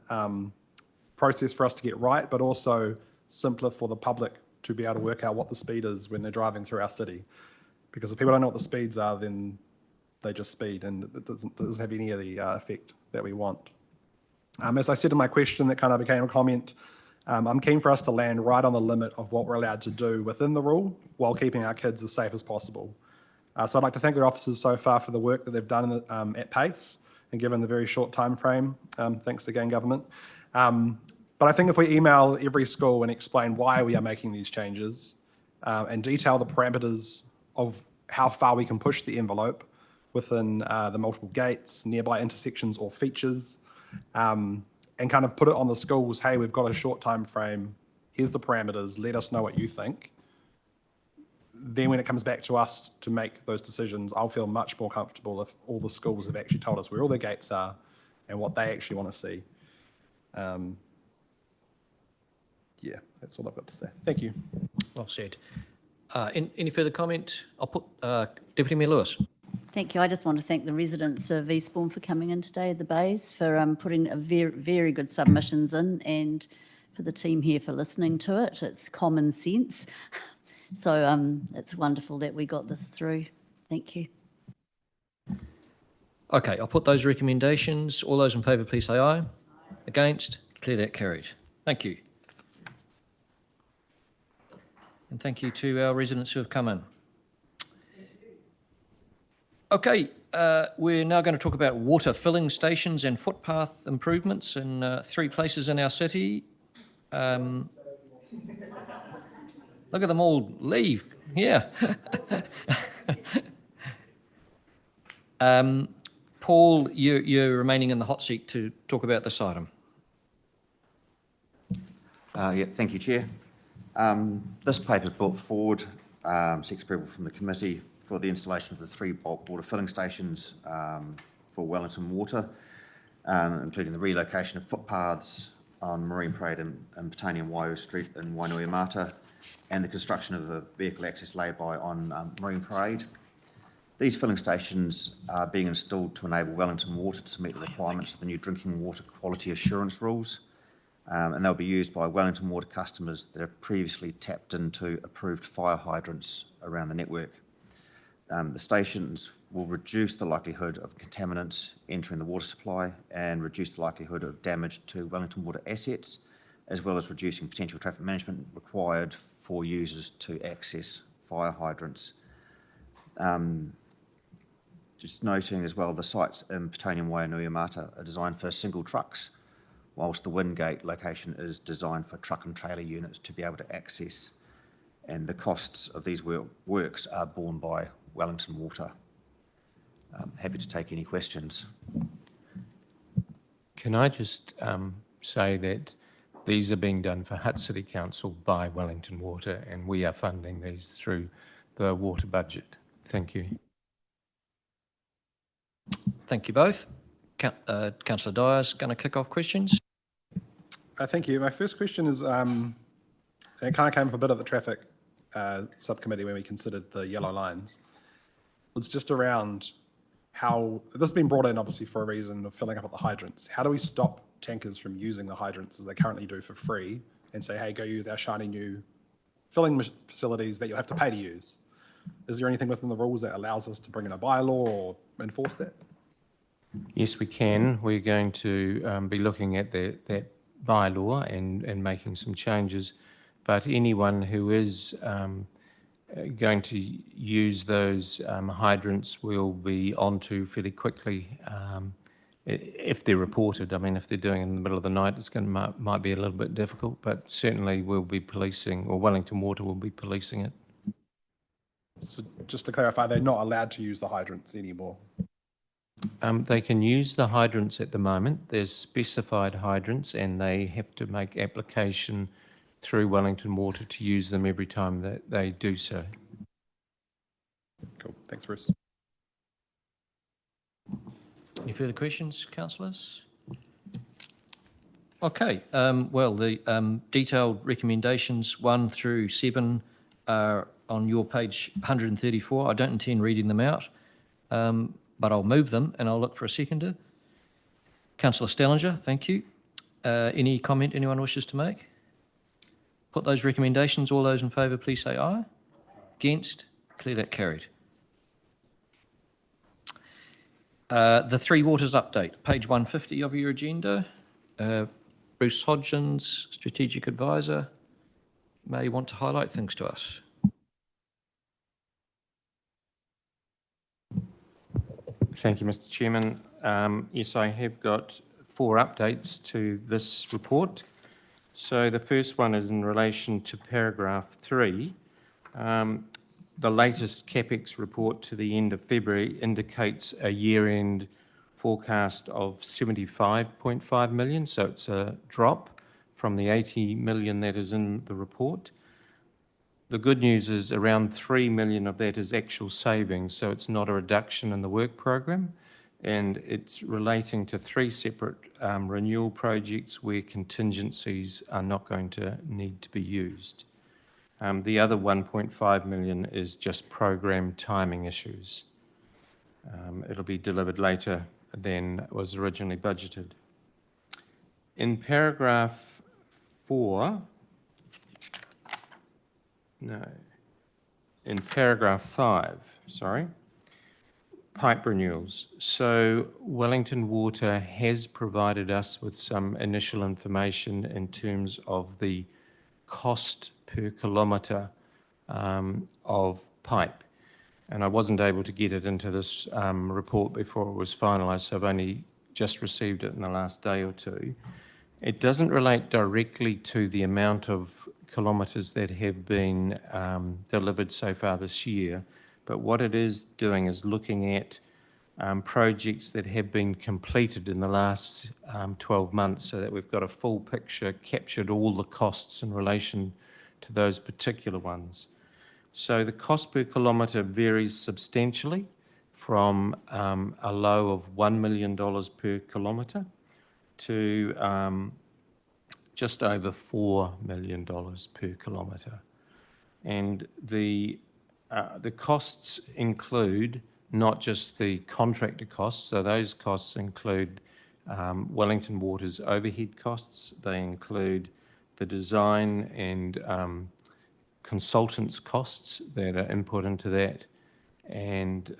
process for us to get right, but also simpler for the public to be able to work out what the speed is when they're driving through our city. Because if people don't know what the speeds are, then they just speed, and it doesn't have any of the effect that we want. As I said in my question that kind of became a comment, I'm keen for us to land right on the limit of what we're allowed to do within the rule while keeping our kids as safe as possible. So I'd like to thank the officers so far for the work that they've done at pace and given the very short time frame. Thanks again, government. But I think if we email every school and explain why we are making these changes and detail the parameters of how far we can push the envelope within the multiple gates, nearby intersections or features, and kind of put it on the schools, hey, we've got a short time frame, here's the parameters, let us know what you think. Then when it comes back to us to make those decisions, I'll feel much more comfortable if all the schools have actually told us where all their gates are and what they actually want to see. Yeah, that's all I've got to say. Thank you. Well said. Any further comment? I'll put Deputy Mayor Lewis. Thank you. I just want to thank the residents of Eastbourne for coming in today at the Bays, for putting a very good submissions in, and for the team here for listening to it. It's common sense. So it's wonderful that we got this through. Thank you. Okay, I'll put those recommendations. All those in favour, please say aye. Against? Declare that carried. Thank you. And thank you to our residents who have come in. Okay, we're now going to talk about water filling stations and footpath improvements in 3 places in our city. Look at them all leave. Yeah. Paul, you're remaining in the hot seat to talk about this item. Thank you, Chair. This paper brought forward seeks approval from the committee for the installation of the 3 bulk water filling stations for Wellington Water, including the relocation of footpaths on Marine Parade and Botanian Waiu Street in Wainuiomata, and the construction of a vehicle access lay-by on Marine Parade. These filling stations are being installed to enable Wellington Water to meet the requirements of the new drinking water quality assurance rules, and they'll be used by Wellington Water customers that have previously tapped into approved fire hydrants around the network. The stations will reduce the likelihood of contaminants entering the water supply and reduce the likelihood of damage to Wellington Water assets, as well as reducing potential traffic management required for users to access fire hydrants. Just noting as well, the sites in Botanian Wainuiomata are designed for single trucks, whilst the Wingate location is designed for truck and trailer units to be able to access, and the costs of these works are borne by Wellington Water. Happy to take any questions. Can I just say that these are being done for Hutt City Council by Wellington Water, and we are funding these through the water budget. Thank you. Thank you both. Councillor Dyer's going to kick off questions. Thank you. My first question is, it kind of came up a bit at the traffic subcommittee when we considered the yellow lines. It's just around how, this has been brought in obviously for a reason of filling up at the hydrants. How do we stop tankers from using the hydrants as they currently do for free and say, hey, go use our shiny new filling facilities that you'll have to pay to use? Is there anything within the rules that allows us to bring in a bylaw or enforce that? Yes, we can. We're going to be looking at that bylaw and making some changes, but anyone who is going to use those hydrants will be onto fairly quickly if they're reported. I mean, if they're doing it in the middle of the night, it's going to might be a little bit difficult, but certainly we'll be policing, or Wellington Water will be policing it. So just to clarify, they're not allowed to use the hydrants anymore? They can use the hydrants at the moment. There's specified hydrants, and they have to make application through Wellington Water to use them every time that they do so. Cool. Thanks, Bruce. Any further questions, councillors? Okay. Well, the detailed recommendations 1 through 7 are on your page 134. I don't intend reading them out, but I'll move them and I'll look for a seconder. Councillor Stellinger, thank you. Any comment anyone wishes to make? Put those recommendations. All those in favour, please say aye. Against? Declare that carried. The Three Waters update, page 150 of your agenda. Bruce Hodgins, Strategic Advisor, may want to highlight things to us. Thank you, Mr. Chairman. Yes, I have got 4 updates to this report. So the first one is in relation to paragraph 3. The latest CapEx report to the end of February indicates a year-end forecast of 75.5 million, so it's a drop from the 80 million that is in the report. The good news is around 3 million of that is actual savings, so it's not a reduction in the work program, and it's relating to 3 separate renewal projects where contingencies are not going to need to be used. The other 1.5 million is just program timing issues. It'll be delivered later than was originally budgeted. In paragraph 4, in paragraph 5, sorry, pipe renewals. So Wellington Water has provided us with some initial information in terms of the cost per kilometre of pipe. And I wasn't able to get it into this report before it was finalised, so I've only just received it in the last day or two. It doesn't relate directly to the amount of kilometres that have been delivered so far this year, but what it is doing is looking at projects that have been completed in the last 12 months so that we've got a full picture, captured all the costs in relation to those particular ones. So the cost per kilometre varies substantially from a low of $1 million per kilometre to just over $4 million per kilometre. And the costs include not just the contractor costs, so those costs include Wellington Water's overhead costs, they include the design and consultants' costs that are input into that, and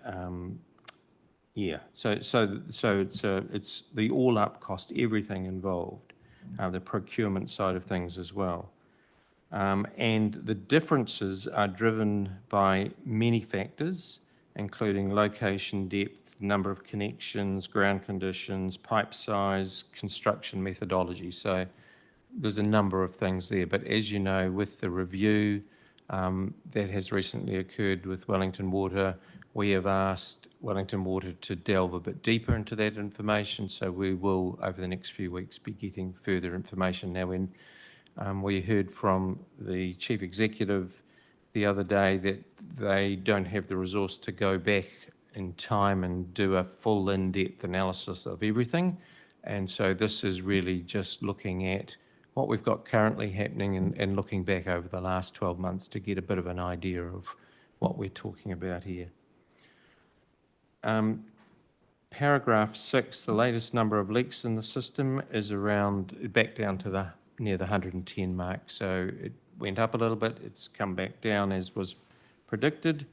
so it's the all-up cost, everything involved, the procurement side of things as well. And the differences are driven by many factors, including location, depth, number of connections, ground conditions, pipe size, construction methodology. So there's a number of things there. But as you know, with the review that has recently occurred with Wellington Water, we have asked Wellington Water to delve a bit deeper into that information. So we will, over the next few weeks, be getting further information. Now, when we heard from the Chief Executive the other day that they don't have the resource to go back in time and do a full in-depth analysis of everything. And so this is really just looking at what we've got currently happening and looking back over the last 12 months to get a bit of an idea of what we're talking about here. Paragraph 6, the latest number of leaks in the system is around, back down to near the 110 mark. So it went up a little bit, it's come back down as was predicted,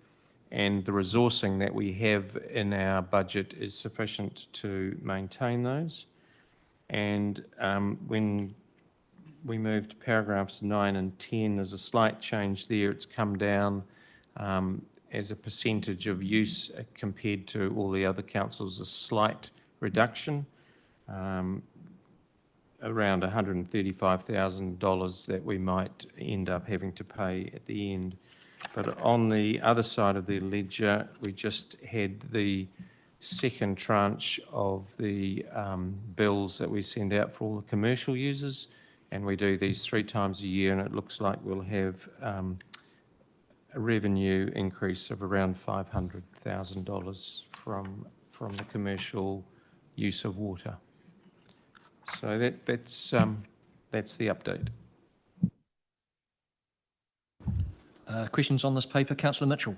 and the resourcing that we have in our budget is sufficient to maintain those. And when we moved to paragraphs 9 and 10, there's a slight change there. It's come down as a percentage of use compared to all the other councils, a slight reduction, around $135,000 that we might end up having to pay at the end. But on the other side of the ledger, we just had the second tranche of the bills that we send out for all the commercial users, and we do these 3 times a year, and it looks like we'll have a revenue increase of around $500,000 from the commercial use of water. So that's the update. Questions on this paper? Councillor Mitchell.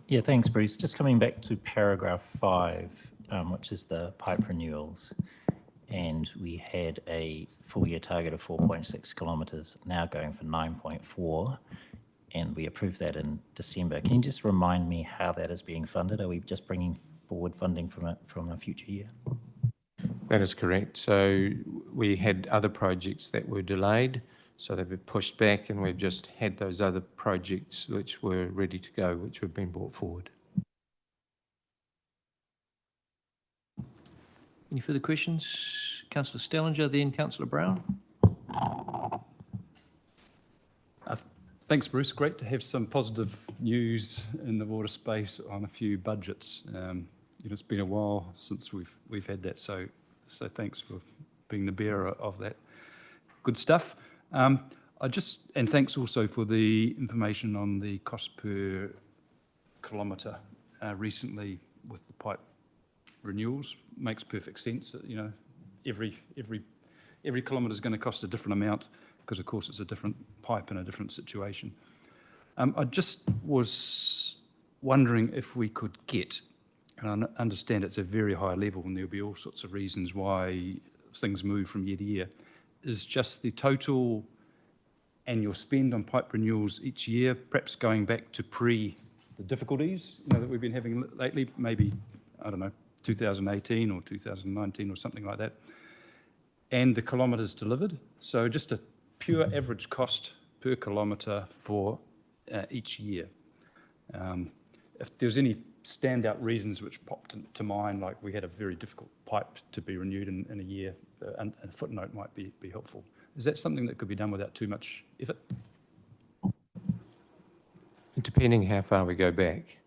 Yeah, thanks, Bruce. Just coming back to paragraph 5, which is the pipe renewals. And we had a full-year target of 4.6 kilometres, now going for 9.4, and we approved that in December. Can you just remind me how that is being funded? Are we just bringing forward funding from a future year? That is correct. So we had other projects that were delayed, so they've been pushed back, and we've just had those other projects which were ready to go, which have been brought forward. Any further questions? Councillor Stellinger, then Councillor Brown. Thanks, Bruce. Great to have some positive news in the water space on a few budgets. It's been a while since we've had that, so thanks for being the bearer of that. Good stuff. And thanks also for the information on the cost per kilometre recently with the pipe renewals. Makes perfect sense that, every kilometre is going to cost a different amount because, of course, it's a different pipe in a different situation. I just was wondering if we could get, and I understand it's a very high level and there'll be all sorts of reasons why things move from year to year, is just the total annual spend on pipe renewals each year, perhaps going back to the difficulties that we've been having lately, maybe, 2018 or 2019 or something like that, and the kilometres delivered. So just a pure average cost per kilometre for each year. If there's any standout reasons which popped to mind, like we had a very difficult pipe to be renewed in a year, and a footnote might be helpful. Is that something that could be done without too much effort? Depending how far we go back.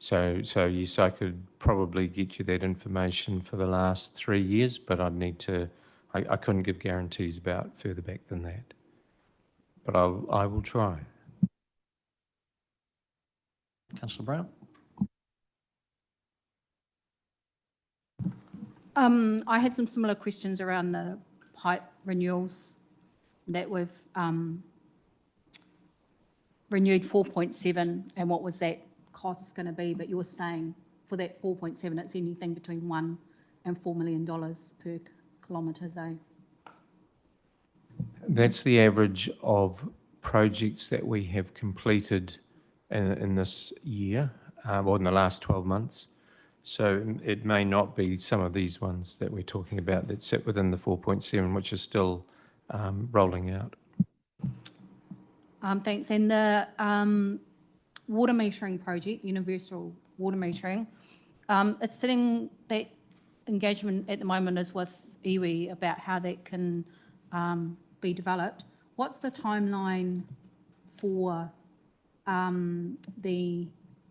So yes, I could probably get you that information for the last 3 years, but I'd need to, I couldn't give guarantees about further back than that. But I will try. Councillor Brown? I had some similar questions around the pipe renewals that we've renewed 4.7 and what was that cost going to be, but you're saying for that 4.7 it's anything between $1 and $4 million per kilometre, eh? That's the average of projects that we have completed in this year, or in the last 12 months. So it may not be some of these ones that we're talking about that sit within the 4.7, which is still rolling out. Thanks. And the water metering project, universal water metering, it's sitting, that engagement at the moment is with iwi about how that can be developed. What's the timeline for the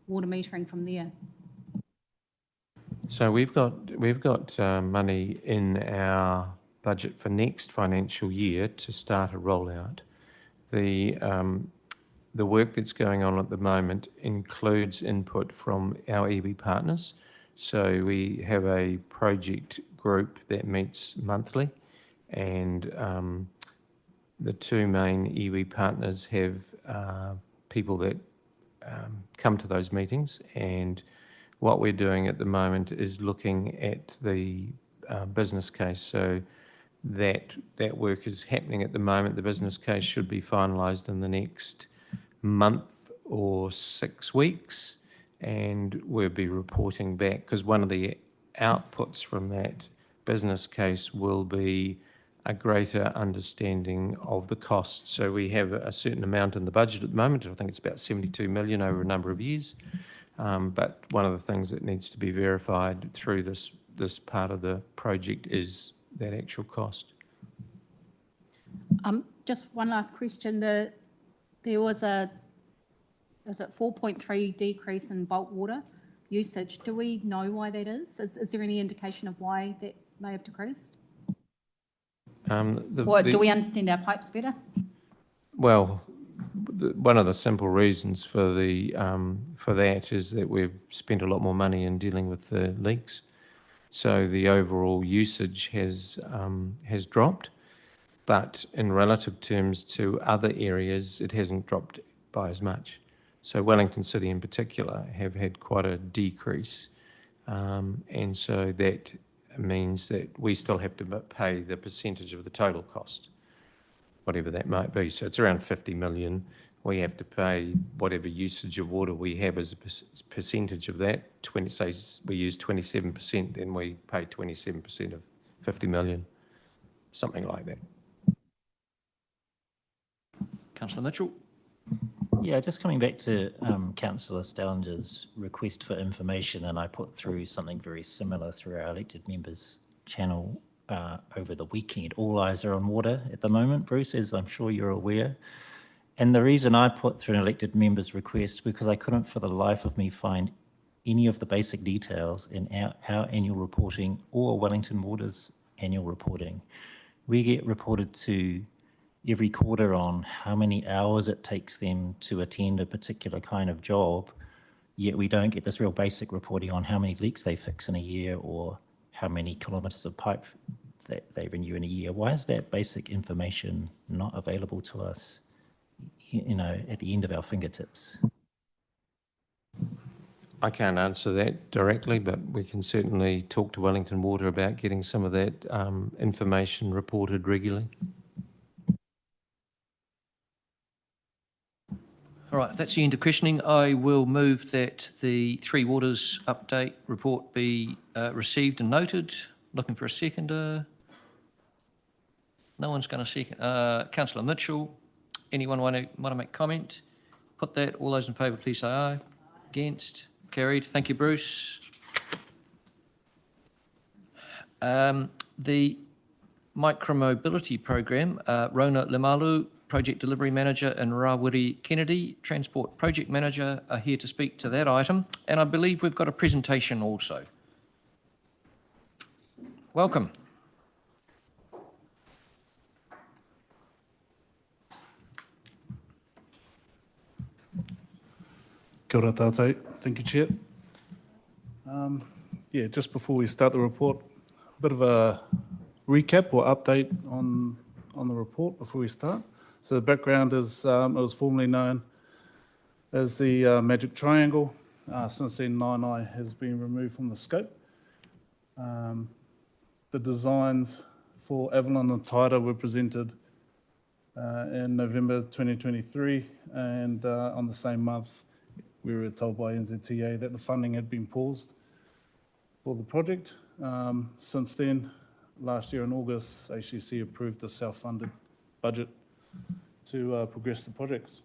water metering from there? So we've got money in our budget for next financial year to start a rollout. The work that's going on at the moment includes input from our iwi partners. So we have a project group that meets monthly, and the two main iwi partners have people that come to those meetings, and what we're doing at the moment is looking at the business case. So that work is happening at the moment. The business case should be finalised in the next month or 6 weeks, and we'll be reporting back, because one of the outputs from that business case will be a greater understanding of the costs. So we have a certain amount in the budget at the moment. I think it's about 72 million over a number of years. But one of the things that needs to be verified through this part of the project is that actual cost. Just one last question. There was a 4.3 decrease in bulk water usage. Do we know why that is? Is there any indication of why that may have decreased? Do we understand our pipes better? Well, one of the simple reasons for that is that we've spent a lot more money in dealing with the leaks. So the overall usage has dropped, but in relative terms to other areas, it hasn't dropped by as much. So Wellington City in particular have had quite a decrease, and so that means that we still have to pay the percentage of the total cost, whatever that might be. So it's around 50 million. We have to pay whatever usage of water we have as a percentage of that. Say we use 27%, then we pay 27% of 50 million, something like that. Councillor Mitchell? Yeah, just coming back to Councillor Stallinger's request for information, and I put through something very similar through our elected members channel over the weekend. All eyes are on water at the moment, Bruce, as I'm sure you're aware. And the reason I put through an elected member's request, because I couldn't for the life of me find any of the basic details in our annual reporting or Wellington Water's annual reporting. We get reported to every quarter on how many hours it takes them to attend a particular kind of job, yet we don't get this real basic reporting on how many leaks they fix in a year or how many kilometres of pipe that they renew in a year. Why is that basic information not available to us, at the end of our fingertips? I can't answer that directly, but we can certainly talk to Wellington Water about getting some of that information reported regularly. All right, if that's the end of questioning, I will move that the Three Waters update report be received and noted. Looking for a seconder. No one's going to second. Councillor Mitchell, anyone want to make comment? Put that. All those in favour, please say aye. Against? Carried. Thank you, Bruce. The micromobility program, Rona Limalu, Project Delivery Manager, and Rawiri Kennedy, Transport Project Manager, are here to speak to that item. And I believe we've got a presentation also. Welcome. Kia ora tātou. Thank you, Chair. Yeah, just before we start the report, a bit of a recap or update on the report before we start. So the background is it was formerly known as the Magic Triangle. Since then, Nainai has been removed from the scope. The designs for Avalon and Taira were presented in November 2023, and on the same month, we were told by NZTA that the funding had been paused for the project. Since then, last year in August, HCC approved the self-funded budget to progress the projects.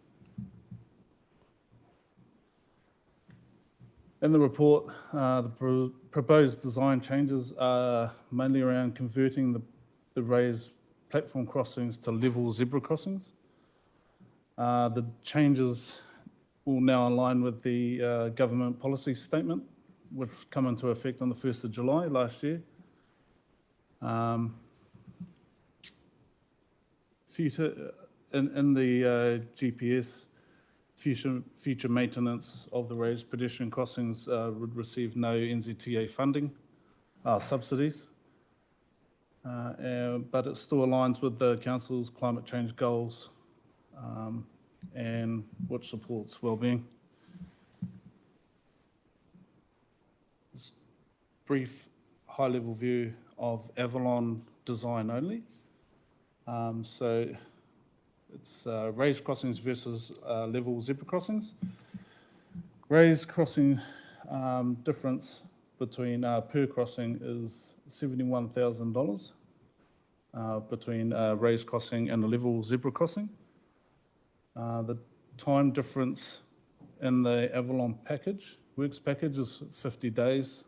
In the report, the proposed design changes are mainly around converting the raised platform crossings to level zebra crossings. The changes will now align with the government policy statement, which come into effect on the 1st of July last year. In the GPS, future maintenance of the raised pedestrian crossings would receive no NZTA funding, subsidies, but it still aligns with the Council's climate change goals and which supports wellbeing. This brief high-level view of Avalon design only. So it's raised crossings versus level zebra crossings. Raised crossing difference between per crossing is $71,000 between raised crossing and a level zebra crossing. The time difference in the Avalon package, works package, is 50 days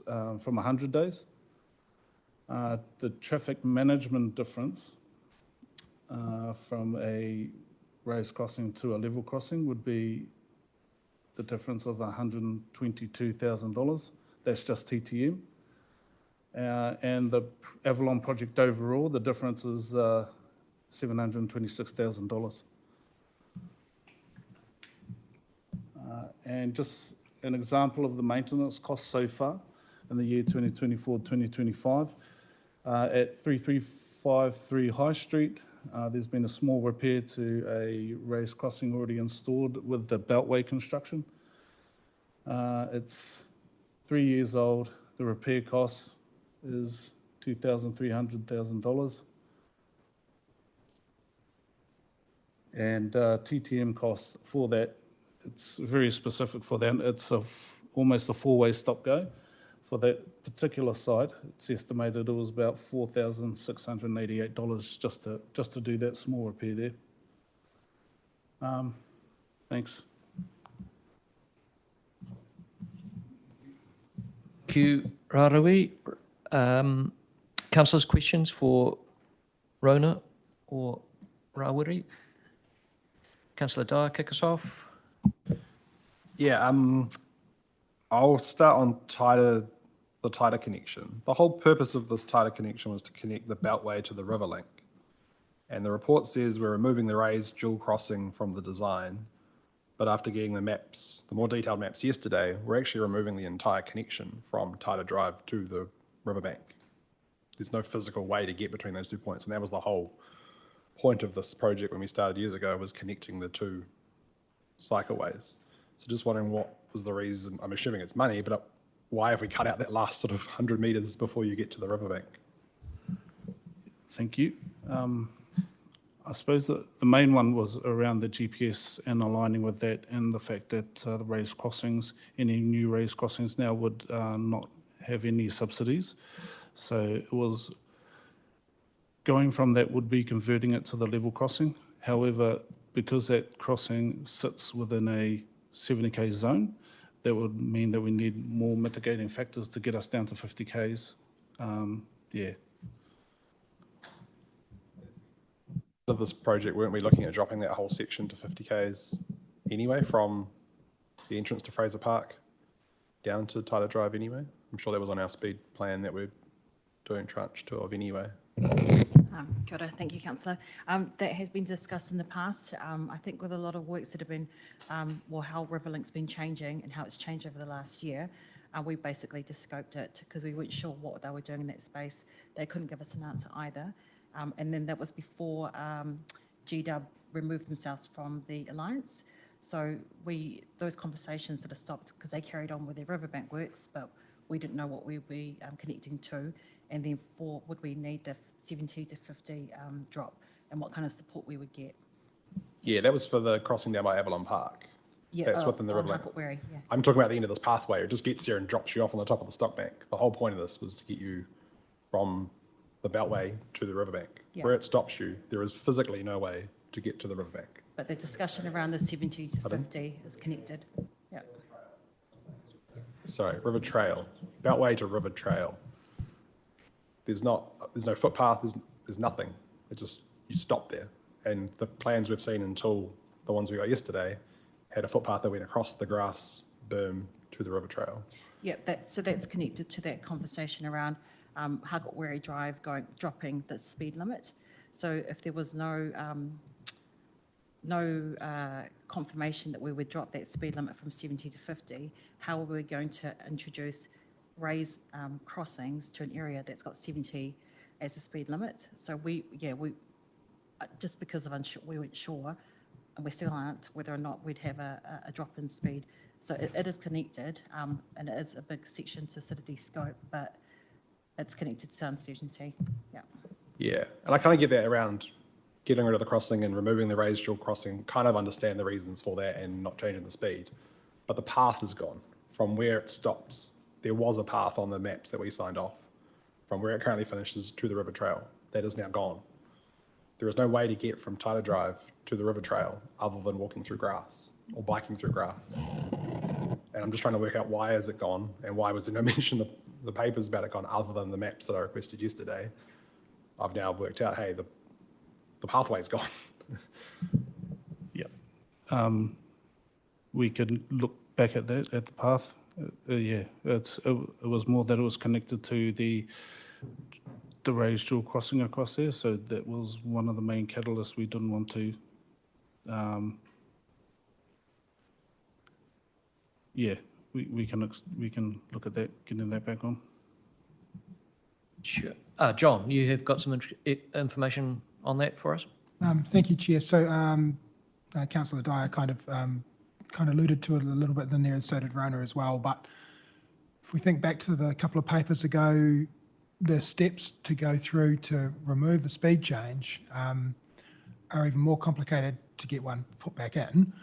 from 100 days. The traffic management difference from a raised crossing to a level crossing would be the difference of $122,000. That's just TTM. And the Avalon project overall, the difference is $726,000. And just an example of the maintenance costs so far in the year 2024-2025, at 3353 High Street, there's been a small repair to a raised crossing already installed with the beltway construction. It's 3 years old. The repair cost is $2,300,000. And TTM costs for that, it's very specific for that. It's almost a four-way stop-go. For that particular site, it's estimated it was about $4,688 just to do that small repair there. Thanks. Thank you, Rawiri. Councillors, questions for Rona or Rawiri? Councillor Dyer, kick us off. Yeah, I'll start on the Taira connection. The whole purpose of this Taira connection was to connect the Beltway to the river link. And the report says we're removing the raised dual crossing from the design, but after getting the maps, the more detailed maps yesterday, we're actually removing the entire connection from Taira Drive to the riverbank. There's no physical way to get between those 2 points, and that was the whole point of this project when we started years ago, was connecting the two cycleways. So just wondering what was the reason. I'm assuming it's money, but why have we cut out that last sort of 100 metres before you get to the riverbank? Thank you. I suppose that the main one was around the GPS and aligning with that, and the fact that the raised crossings, any new raised crossings now would not have any subsidies. So it was going from that would be converting it to the level crossing. However, because that crossing sits within a 70k zone, that would mean that we need more mitigating factors to get us down to 50k's. Yeah. of this project, weren't we looking at dropping that whole section to 50 k's anyway, from the entrance to Fraser Park down to Tyler Drive anyway? I'm sure that was on our speed plan that we're doing tranche 2 of anyway. Kia ora, thank you, councillor. That has been discussed in the past. I think with a lot of works that have been, how Riverlink's been changing and how it's changed over the last year, we basically just scoped it because we weren't sure what they were doing in that space. They couldn't give us an answer either. And then that was before GW removed themselves from the alliance. So those conversations sort of stopped because they carried on with their riverbank works, but we didn't know what we'd be connecting to. And then would we need the 70 to 50 drop and what kind of support we would get. Yeah, that was for the crossing down by Avalon Park. Yeah, That's within the river. Yeah. I'm talking about the end of this pathway. It just gets there and drops you off on the top of the stock bank. The whole point of this was to get you from the beltway to the riverbank. Yeah. Where it stops you, there is physically no way to get to the riverbank. But the discussion around the 70 to 50 is connected. Yeah. Sorry, river trail, beltway to river trail. There's no footpath, there's nothing. It just, you stop there. And the plans we've seen until the ones we got yesterday had a footpath that went across the grass berm to the river trail. Yeah, so that's connected to that conversation around Hutt Drive dropping the speed limit. So if there was no confirmation that we would drop that speed limit from 70 to 50, how are we going to introduce raised crossings to an area that's got 70 as a speed limit? So we just because of we weren't sure, and we still aren't, whether or not we'd have a drop in speed. So it is connected, and it is a big section to sort of de-scope, but it's connected to uncertainty. Yeah. Yeah, and I kind of get that around getting rid of the crossing and removing the raised dual crossing, kind of understand the reasons for that and not changing the speed. But the path is gone from where it stops. There was a path on the maps that we signed off from where it currently finishes to the river trail. That is now gone. There is no way to get from Tyler Drive to the river trail other than walking through grass or biking through grass. And I'm just trying to work out why is it gone and why was there no mention of the papers about it gone other than the maps that I requested yesterday. I've now worked out, hey, the pathway's gone. Yep. We can look back at that, at the path. Yeah, it was more that it was connected to the raised dual crossing across there, so that was one of the main catalysts we didn't want to. Yeah, we can look at that, getting that back on. Sure. John, you have got some information on that for us? Thank you, Chair. So Councillor Dyer kind of alluded to it a little bit in there, and so did Rona as well. But if we think back to the couple of papers ago, the steps to go through to remove the speed change are even more complicated to get one put back in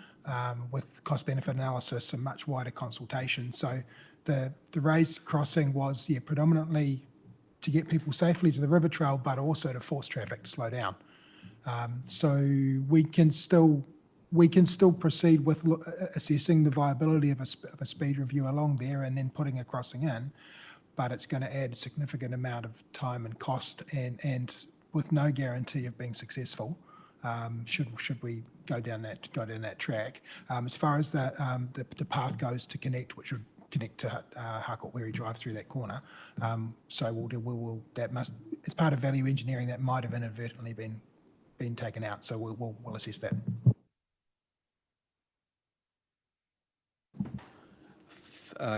with cost-benefit analysis and much wider consultation. So the raised crossing was predominantly to get people safely to the river trail, but also to force traffic to slow down. So we can still proceed with assessing the viability of a speed review along there and then putting a crossing in, but it's going to add a significant amount of time and cost, and with no guarantee of being successful. Should we go down that track? As far as the path goes to connect, which would connect to Hutt Drive through that corner. So we'll that must, as part of value engineering, that might have inadvertently been taken out. So we'll assess that.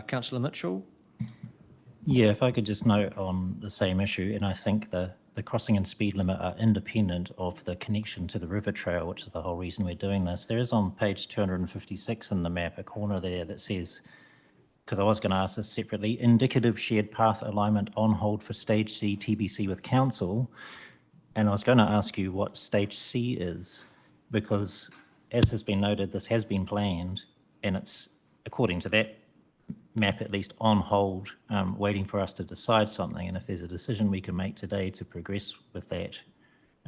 Councillor Mitchell? Yeah, if I could just note on the same issue, and I think the crossing and speed limit are independent of the connection to the river trail, which is the whole reason we're doing this. There is on page 256 in the map a corner there that says, because I was going to ask this separately, indicative shared path alignment on hold for stage C TBC with council. And I was going to ask you what stage C is, because as has been noted, this has been planned and it's, according to that map, at least on hold, waiting for us to decide something. And if there's a decision we can make today to progress with that,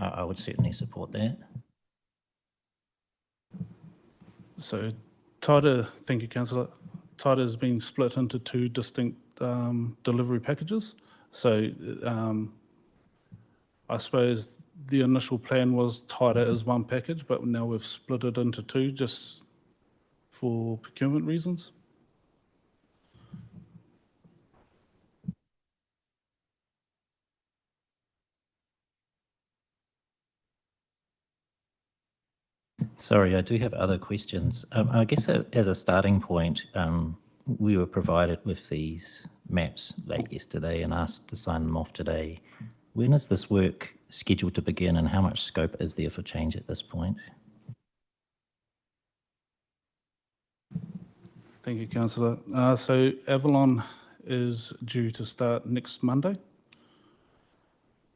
I would certainly support that. So TIDA, thank you, Councillor. TIDA has been split into two distinct delivery packages. So I suppose the initial plan was tied out as one package, but now we've split it into two just for procurement reasons. Sorry, I do have other questions. I guess as a starting point, we were provided with these maps late yesterday and asked to sign them off today. When is this work scheduled to begin and how much scope is there for change at this point? Thank you, Councillor. So Avalon is due to start next Monday.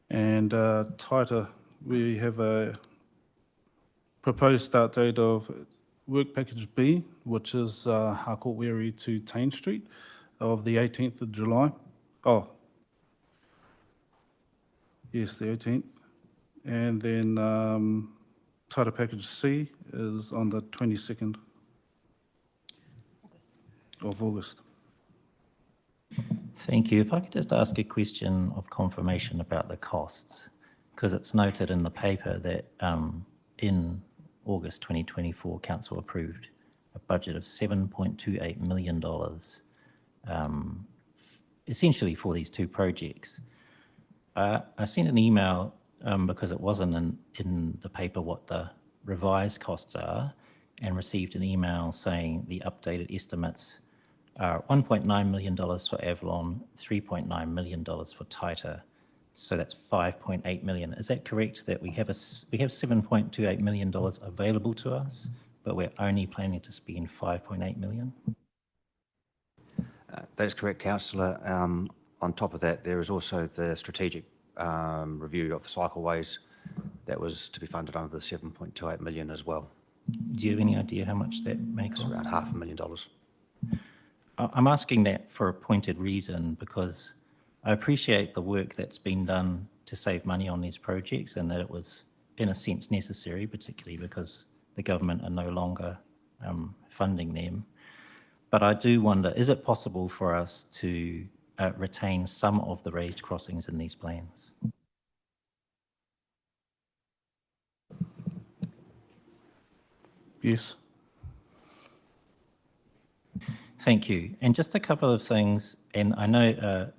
And Taita, we have a proposed start date of work package B, which is Harcourt Wherry to Tane Street, of the 18th of July. Oh, yes, the 18th. And then Taita package C is on the 22nd of August. Thank you. If I could just ask a question of confirmation about the costs, because it's noted in the paper that in August 2024, Council approved a budget of $7.28 million, essentially for these two projects. I sent an email because it wasn't in the paper what the revised costs are, and received an email saying the updated estimates are $1.9 million for Avalon, $3.9 million for Taita. So that's $5.8 million. Is that correct, that we have $7.28 million available to us, but we're only planning to spend $5.8 million? That is correct, Councillor. On top of that, there is also the strategic review of the cycleways that was to be funded under the $7.28 million as well. Do you have any idea how much that makes? It's around $500,000. I'm asking that for a pointed reason because I appreciate the work that's been done to save money on these projects and that it was, in a sense, necessary, particularly because the government are no longer funding them. But I do wonder, is it possible for us to retain some of the raised crossings in these plans? Yes. Thank you. And just a couple of things, and I know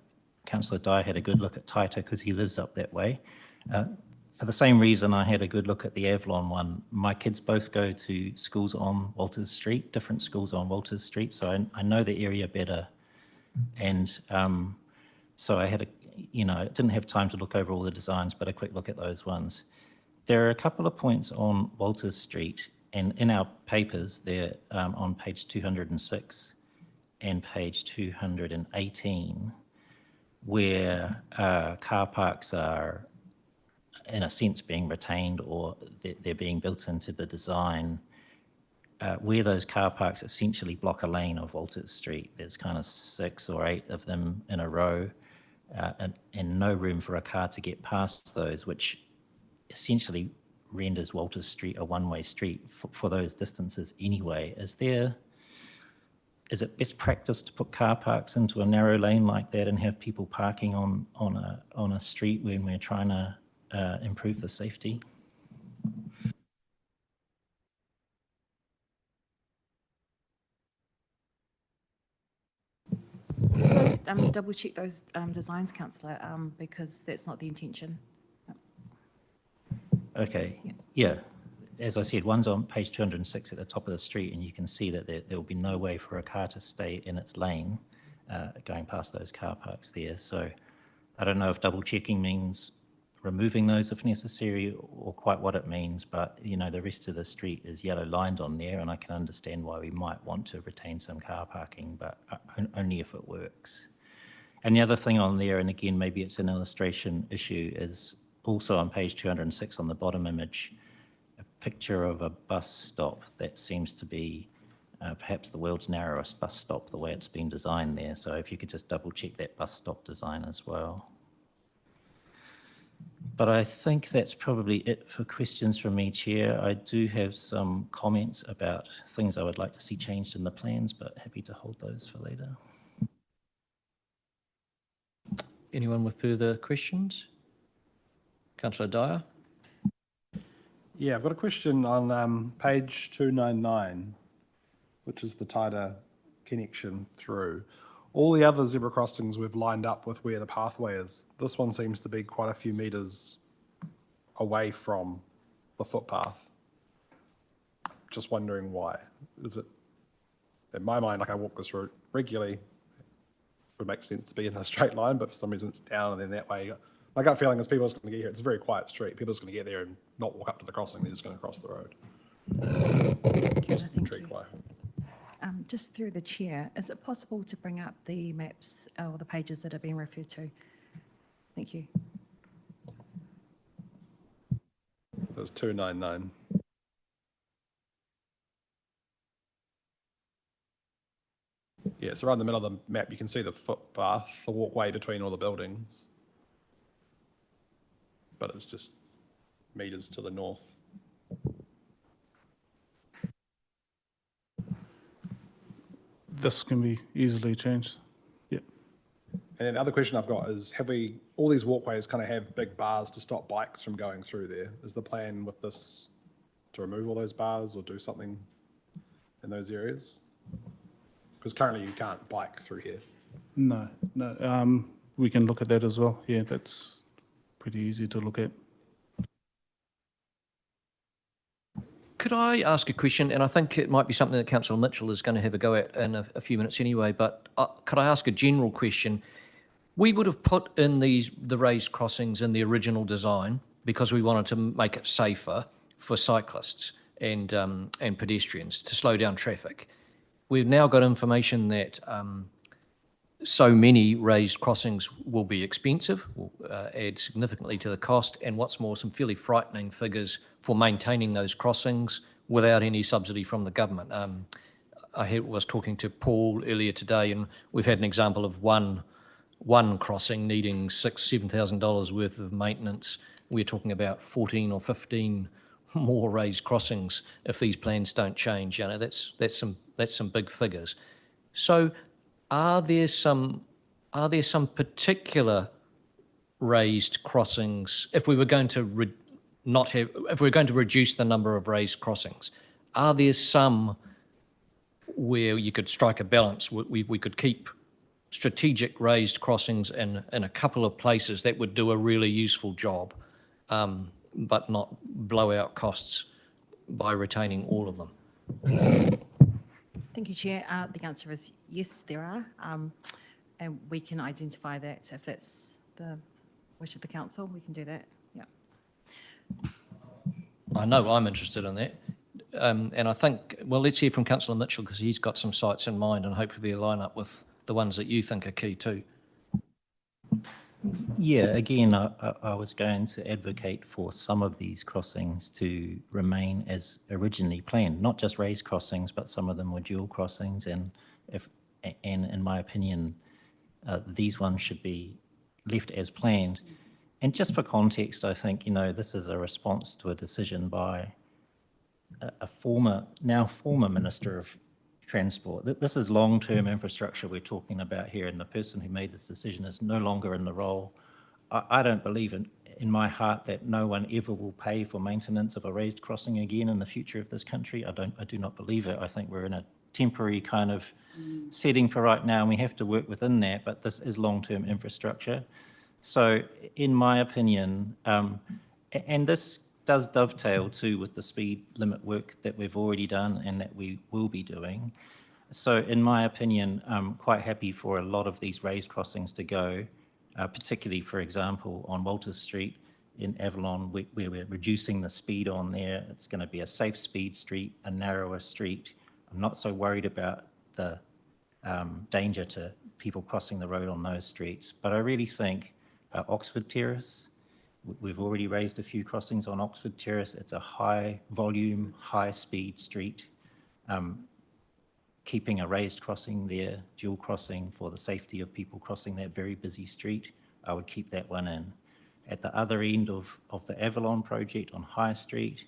Councillor Dyer had a good look at Taita because he lives up that way. For the same reason I had a good look at the Avalon one, my kids both go to schools on Walters Street, different schools on Walters Street, so I know the area better. And so I had didn't have time to look over all the designs, but a quick look at those ones. There are a couple of points on Walters Street, and in our papers, they're on page 206 and page 218, where car parks are, in a sense, being retained or they're being built into the design, where those car parks essentially block a lane of Walters Street. There's kind of 6 or 8 of them in a row, and no room for a car to get past those, which essentially renders Walters Street a one-way street for those distances anyway. Is it best practice to put car parks into a narrow lane like that and have people parking on a street when we're trying to improve the safety? Double check those designs, Councillor, because that's not the intention. Okay, yeah. As I said, one's on page 206 at the top of the street, and you can see that there will be no way for a car to stay in its lane going past those car parks there. So I don't know if double checking means removing those if necessary or quite what it means, but the rest of the street is yellow lined on there, and I can understand why we might want to retain some car parking, but only if it works. And the other thing on there, and again, maybe it's an illustration issue, is also on page 206 on the bottom image, a picture of a bus stop that seems to be perhaps the world's narrowest bus stop, the way it's been designed there. So if you could just double check that bus stop design as well. But I think that's probably it for questions from me, Chair. I do have some comments about things I would like to see changed in the plans, but happy to hold those for later. Anyone with further questions? Councillor Dyer. Yeah, I've got a question on page 299, which is the tighter connection through. All the other zebra crossings we've lined up with where the pathway is. This one seems to be quite a few metres away from the footpath. Just wondering why. Is it, in my mind, like I walk this route regularly, it would make sense to be in a straight line, but for some reason it's down and then that way. My gut feeling is people are just going to get here. It's a very quiet street. People are just going to get there and not walk up to the crossing. They're just going to cross the road. Just intrigued why. Just through the chair, is it possible to bring up the maps or the pages that are being referred to? Thank you. There's 299. Yeah, so around the middle of the map, you can see the footpath, the walkway between all the buildings. But it's just metres to the north. This can be easily changed. Yep. And then the other question I've got is, all these walkways kind of have big bars to stop bikes from going through there. Is the plan with this to remove all those bars or do something in those areas? Because currently you can't bike through here. No. We can look at that as well. Yeah, that's pretty easy to look at. Could I ask a question? And I think it might be something that Councillor Mitchell is going to have a go at in a few minutes anyway, but could I ask a general question? We would have put in the raised crossings in the original design because we wanted to make it safer for cyclists and pedestrians to slow down traffic. We've now got information that so many raised crossings will be expensive, will add significantly to the cost, and what's more, some fairly frightening figures for maintaining those crossings without any subsidy from the government. I was talking to Paul earlier today, and we've had an example of one crossing needing $7,000 worth of maintenance. We're talking about 14 or 15 more raised crossings if these plans don't change. You know, that's some big figures. So, are there some particular raised crossings? If we were going to reduce the number of raised crossings, are there some where you could strike a balance? We could keep strategic raised crossings in a couple of places that would do a really useful job, but not blow out costs by retaining all of them. Thank you, Chair. The answer is yes, there are. And we can identify that if that's the wish of the council, we can do that. Yeah. I know I'm interested in that. And I think, well, let's hear from Councillor Mitchell because he's got some sites in mind and hopefully they'll line up with the ones that you think are key too. Yeah, again, I was going to advocate for some of these crossings to remain as originally planned, not just raised crossings, but some of them were dual crossings. And in my opinion, these ones should be left as planned. And just for context, I think, this is a response to a decision by a now former Minister of Transport. This is long-term infrastructure we're talking about here, and the person who made this decision is no longer in the role. I don't believe in my heart that no one ever will pay for maintenance of a raised crossing again in the future of this country. I do not believe it. I think we're in a temporary kind of setting for right now, and we have to work within that, but this is long-term infrastructure. So in my opinion, and this does dovetail too with the speed limit work that we've already done and that we will be doing. So in my opinion, I'm quite happy for a lot of these raised crossings to go, particularly, for example, on Walters Street in Avalon, where we're reducing the speed on there. It's going to be a safe speed street, a narrower street. I'm not so worried about the danger to people crossing the road on those streets, but I really think Oxford Terrace, we've already raised a few crossings on Oxford Terrace. It's a high volume, high speed street. Keeping a raised crossing there, dual crossing for the safety of people crossing that very busy street, I would keep that one in. At the other end of the Avalon project on High Street,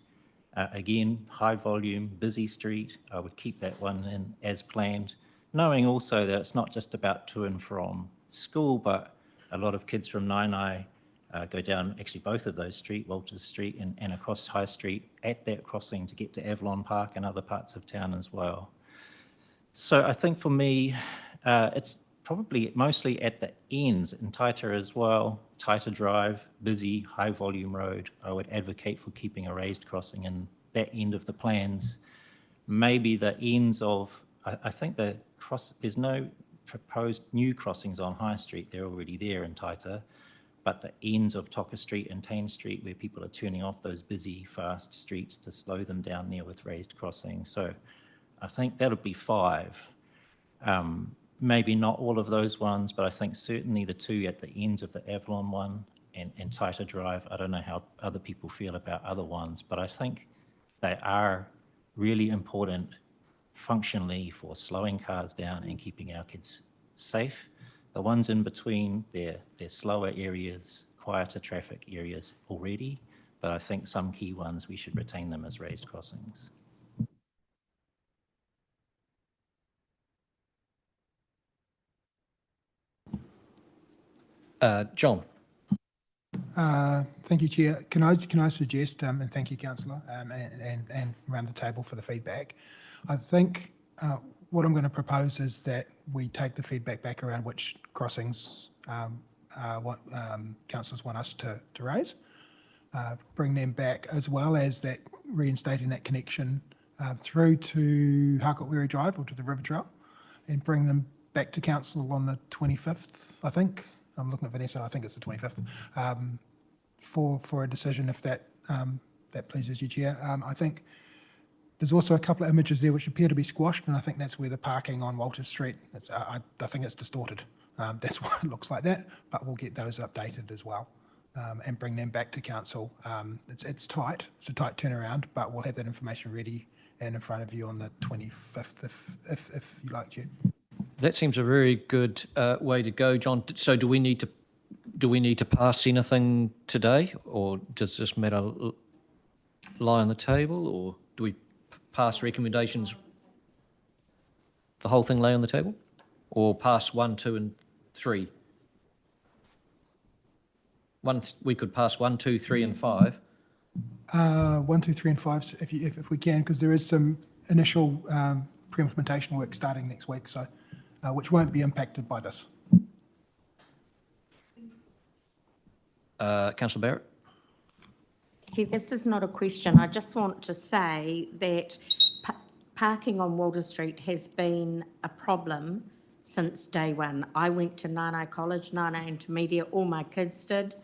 again, high volume, busy street, I would keep that one in as planned, knowing also that it's not just about to and from school, but a lot of kids from Nainai go down actually both of those streets, Walters Street and across High Street at that crossing to get to Avalon Park and other parts of town as well. So I think for me, it's probably mostly at the ends in Taita as well. Taita Drive, busy, high volume road. I would advocate for keeping a raised crossing in that end of the plans. Maybe the ends of, I think there's no proposed new crossings on High Street. They're already there in Taita. But the ends of Toka Street and Tane Street where people are turning off those busy, fast streets to slow them down there with raised crossings. So I think that'll be 5. Maybe not all of those ones, but I think certainly the 2 at the ends of the Avalon one and Taita Drive. I don't know how other people feel about other ones, but I think they are really important functionally for slowing cars down and keeping our kids safe. The ones in between, they're slower areas, quieter traffic areas already, but I think some key ones, we should retain them as raised crossings. John. Thank you, Chair. Can I suggest, and thank you, Councillor, and around the table for the feedback. I think what I'm going to propose is that we take the feedback back around which crossings what councillors want us to raise, bring them back, as well as that reinstating that connection through to Harcourt-Weary Drive or to the River Trail, and bring them back to council on the 25th, I think. I'm looking at Vanessa, I think it's the 25th, for a decision if that pleases you, Chair. I think there's also a couple of images there which appear to be squashed, and I think that's where the parking on Walters Street, I think it's distorted. That's why it looks like that, but we'll get those updated as well and bring them back to council. It's tight, it's a tight turnaround, but we'll have that information ready and in front of you on the 25th if you like, Chair. That seems a very good way to go, John. So do we need to pass anything today, or does this matter lie on the table, or do we pass recommendations? The whole thing lay on the table, or pass 1, 2, and 3? We could pass 1, 2, 3, and 5. 1, 2, 3, and 5, if we can, because there is some initial pre-implementation work starting next week, so which won't be impacted by this. Councillor Barrett? This is not a question. I just want to say that parking on Walter Street has been a problem since day one. I went to Nāna College, Nāna Intermediate, all my kids did,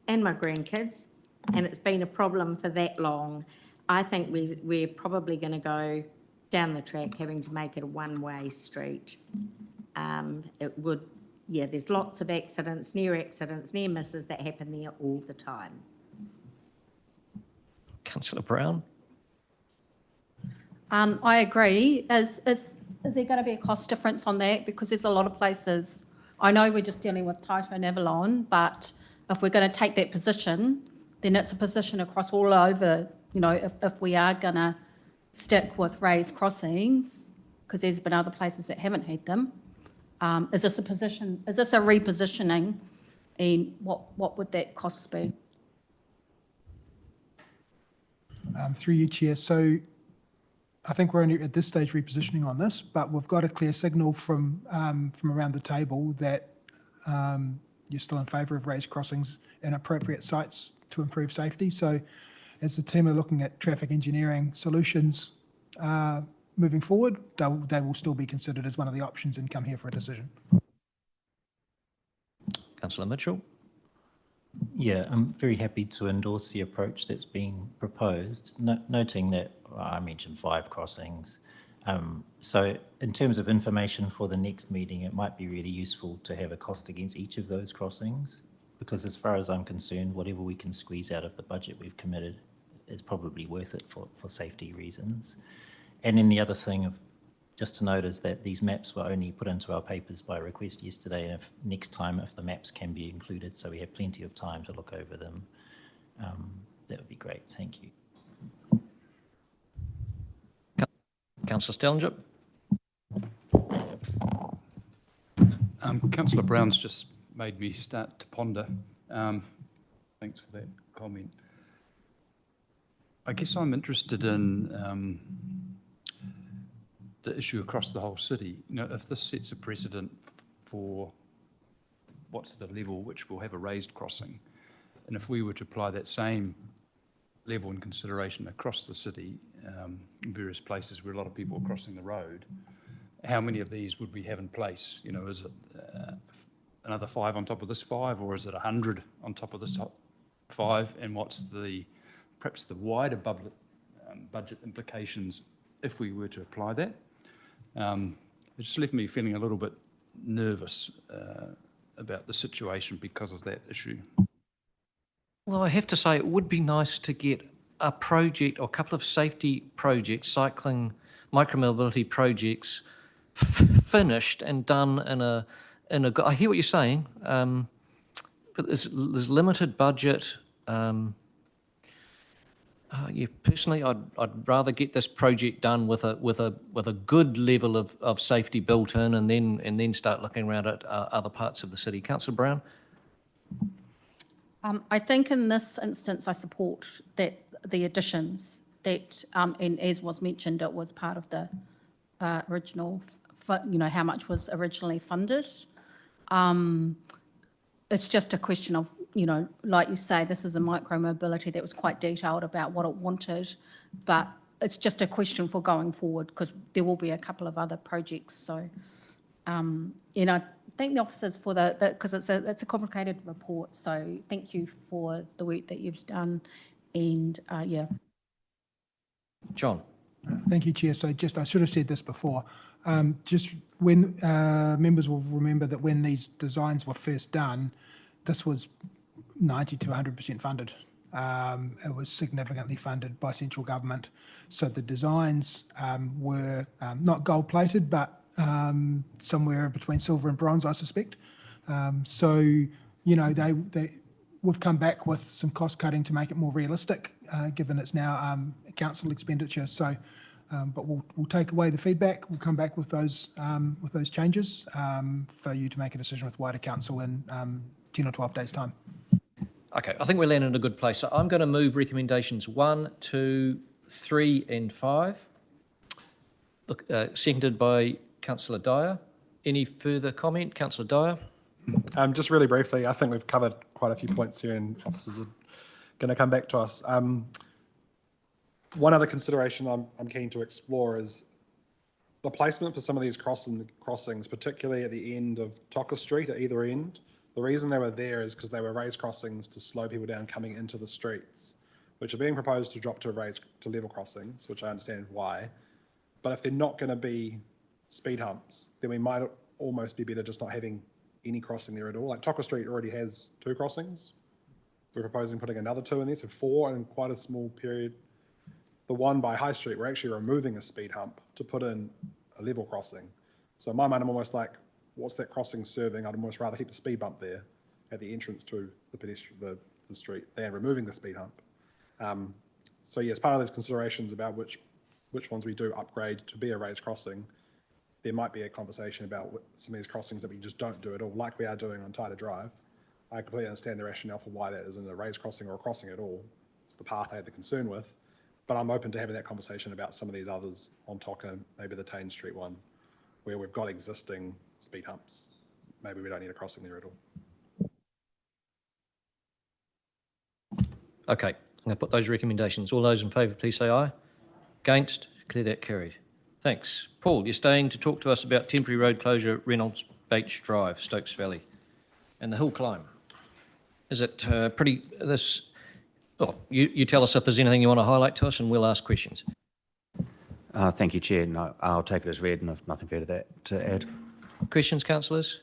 and my grandkids, and it's been a problem for that long. I think we're probably going to go down the track having to make it a one-way street. It would, yeah, there's lots of accidents, near misses that happen there all the time. Councillor Brown? I agree. Is there going to be a cost difference on that? Because there's a lot of places, I know we're just dealing with Taita and Avalon, but if we're going to take that position, then it's a position across all over, you know, if we are going to stick with raised crossings, because there's been other places that haven't had them. Is this a repositioning, and what would that cost be? Through you, Chair. So I think we're only at this stage repositioning on this, but we've got a clear signal from around the table that you're still in favour of raised crossings and appropriate sites to improve safety. So as the team are looking at traffic engineering solutions moving forward, they will still be considered as one of the options and come here for a decision. Councillor Mitchell? Yeah, I'm very happy to endorse the approach that's being proposed, noting that I mentioned 5 crossings. So in terms of information for the next meeting, it might be really useful to have a cost against each of those crossings, because as far as I'm concerned, whatever we can squeeze out of the budget we've committed is probably worth it for safety reasons. And then the other thing just to note is that these maps were only put into our papers by request yesterday, and if next time, if the maps can be included, so we have plenty of time to look over them, that would be great. Thank you. Councillor Stellinger? Councillor Brown's just made me start to ponder. Thanks for that comment. I guess I'm interested in the issue across the whole city. You know, if this sets a precedent for what's the level which will have a raised crossing, and if we were to apply that same level and consideration across the city, in various places where a lot of people are crossing the road, how many of these would we have in place? You know, is it another 5 on top of this 5, or is it 100 on top of this 5? And what's perhaps the wider budget implications if we were to apply that? It just left me feeling a little bit nervous about the situation because of that issue. Well, I have to say, it would be nice to get a project or a couple of safety projects, cycling, micromobility projects, finished and done in a. I hear what you're saying, but there's limited budget. Yeah, personally, I'd rather get this project done with a good level of safety built in, and then start looking around at other parts of the city. Councillor Brown. I think in this instance, I support that the additions that, and as was mentioned, it was part of the original, how much was originally funded. It's just a question of, like you say, this is a micro-mobility that was quite detailed about what it wanted, but it's just a question for going forward because there will be a couple of other projects. So, I thank the officers for because it's a complicated report. So thank you for the work that you've done, and yeah. John. Thank you, Chair. So I should have said this before. Just when members will remember that when these designs were first done, this was 90 to 100% funded. It was significantly funded by central government. So the designs were not gold-plated, but somewhere between silver and bronze, I suspect. We've come back with some cost cutting to make it more realistic, given it's now council expenditure. So, but we'll take away the feedback. We'll come back with those changes for you to make a decision with wider council in 10 or 12 days' time. Okay, I think we're landing in a good place. So I'm going to move recommendations 1, 2, 3, and 5. Look, seconded by Councillor Dyer. Any further comment, Councillor Dyer? Just really briefly, I think we've covered quite a few points here, and officers are going to come back to us. One other consideration I'm keen to explore is the placement for some of these crossings, particularly at the end of Tocker Street at either end. The reason they were there is because they were raised crossings to slow people down coming into the streets, which are being proposed to drop to level crossings, which I understand why. But if they're not going to be speed humps, then we might almost be better just not having any crossing there at all. Like Tocker Street already has 2 crossings. We're proposing putting another 2 in there, so 4 in quite a small period. The one by High Street, we're actually removing a speed hump to put in a level crossing. So in my mind, I'm almost like, what's that crossing serving? I'd almost rather keep the speed bump there at the entrance to the street than removing the speed hump. So yes, part of those considerations about which ones we do upgrade to be a raised crossing, there might be a conversation about some of these crossings that we just don't do at all, like we are doing on Taita Drive. I completely understand the rationale for why that isn't a raised crossing or a crossing at all. It's the path I had the concern with, but I'm open to having that conversation about some of these others on Tocker, maybe the Tane Street one, where we've got existing speed humps. Maybe we don't need a crossing there at all. Okay, I'm going to put those recommendations. All those in favour, please say aye. Against? Declare that carried. Thanks. Paul, you're staying to talk to us about temporary road closure, Reynolds Beach Drive, Stokes Valley, and the hill climb. Is it you tell us if there's anything you want to highlight to us and we'll ask questions. Thank you, Chair. No, I'll take it as read, and if nothing further to add. Questions, councillors?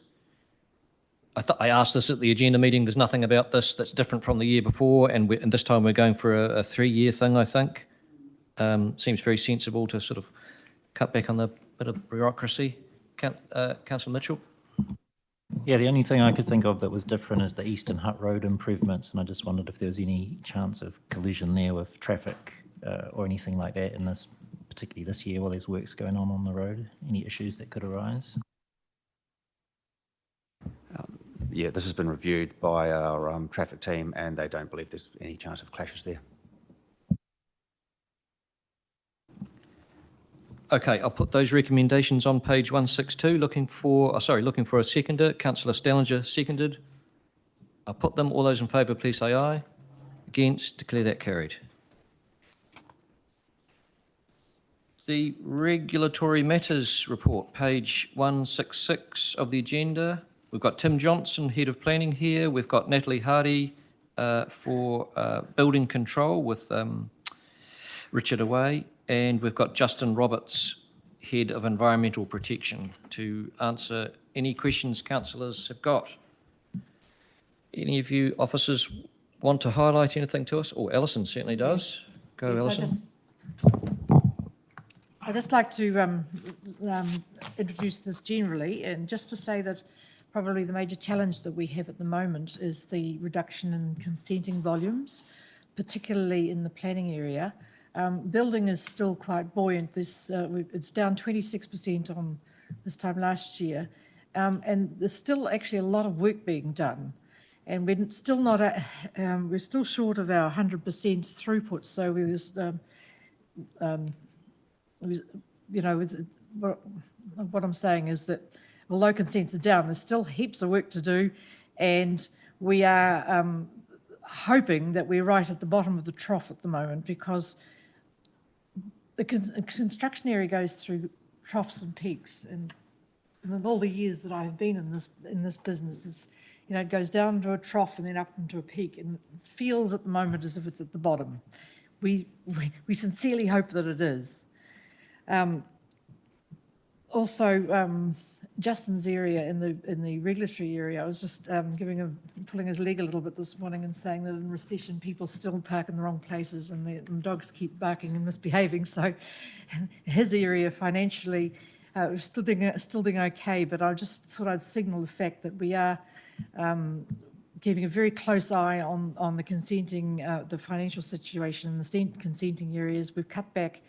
I asked this at the agenda meeting. There's nothing about this that's different from the year before, and this time we're going for a 3-year thing, I think. Seems very sensible to sort of cut back on the bit of bureaucracy. Councillor Mitchell? Yeah, the only thing I could think of that was different is the Eastern Hutt Road improvements, and I just wondered if there was any chance of collision there with traffic or anything like that in this, particularly this year while there's works going on the road. Any issues that could arise? yeah, this has been reviewed by our traffic team and they don't believe there's any chance of clashes there. Okay, I'll put those recommendations on page 162, looking for a seconder. Councillor Stellinger seconded. I'll put them. All those in favour, please say aye. Against, declare that carried. The Regulatory Matters Report, page 166 of the agenda. We've got Tim Johnson, Head of Planning here. We've got Natalie Hardy for Building Control with Richard Away. And we've got Justin Roberts, Head of Environmental Protection, to answer any questions councillors have got. Any of you officers want to highlight anything to us? Or Alison certainly does. Go, Yes, Alison. I'd just like to introduce this generally, and just to say that probably the major challenge that we have at the moment is the reduction in consenting volumes, particularly in the planning area. Building is still quite buoyant. It's down 26% on this time last year, and there's still actually a lot of work being done. And we're still not we're still short of our 100% throughput. So there's, you know, what I'm saying is that although consents are down, there's still heaps of work to do, and we are hoping that we're right at the bottom of the trough at the moment, because the construction area goes through troughs and peaks, and in all the years that I've been in this business, it's, you know, it goes down to a trough and then up into a peak, and it feels at the moment as if it's at the bottom. We sincerely hope that it is. Also, Justin's area in the regulatory area, I was just pulling his leg a little bit this morning and saying that in recession people still park in the wrong places and the dogs keep barking and misbehaving. So his area financially we're still doing okay, but I just thought I'd signal the fact that we are keeping a very close eye on the consenting, the financial situation in the consenting areas. We've cut back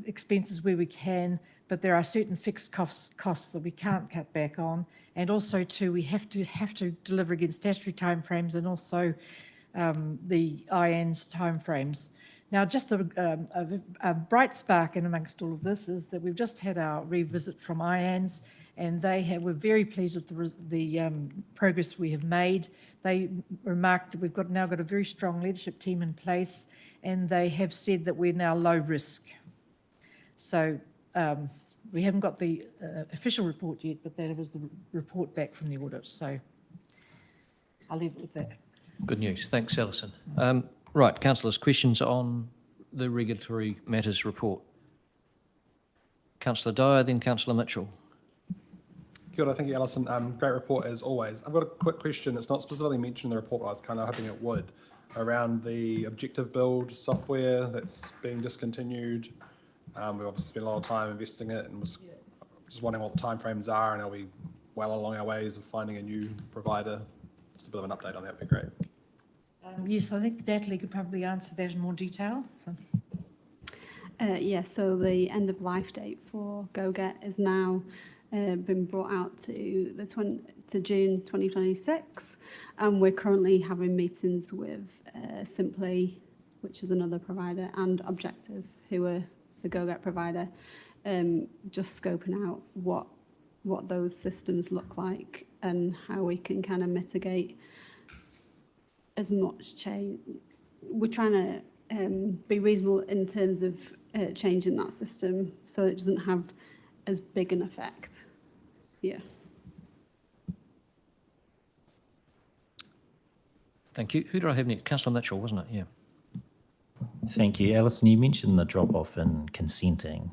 expenses where we can, but there are certain fixed costs that we can't cut back on, and also too we have to deliver against statutory timeframes and also the IAN's timeframes. Now, just a bright spark in amongst all of this is that we've just had our revisit from IAN's, and we're very pleased with the progress we have made. They remarked that we've now got a very strong leadership team in place, and they have said that we're now low risk. So we haven't got the official report yet, but that was the report back from the audit. So I'll leave it with that. Good news. Thanks, Alison. Right, councillors, questions on the Regulatory Matters Report? Councillor Dyer, then Councillor Mitchell. Kia ora, thank you, Alison. Great report as always. I've got a quick question. It's not specifically mentioned in the report, but I was kind of hoping it would, around the objective build software that's being discontinued. We've obviously spent a lot of time investing in it, and was just wondering what the timeframes are, and are we well along our ways of finding a new provider? Just a bit of an update on that would be great. Yes, I think Natalie could probably answer that in more detail. So. Yeah, so the end of life date for GoGet is now been brought out to June 2026, and we're currently having meetings with Simply, which is another provider, and Objective, who are the GoGet provider, just scoping out what those systems look like and how we can kind of mitigate as much change. We're trying to be reasonable in terms of changing that system so it doesn't have as big an effect. Yeah. Thank you. Who do I have next? Councillor Mitchell, wasn't it? Yeah. Thank you. Alison, you mentioned the drop-off in consenting,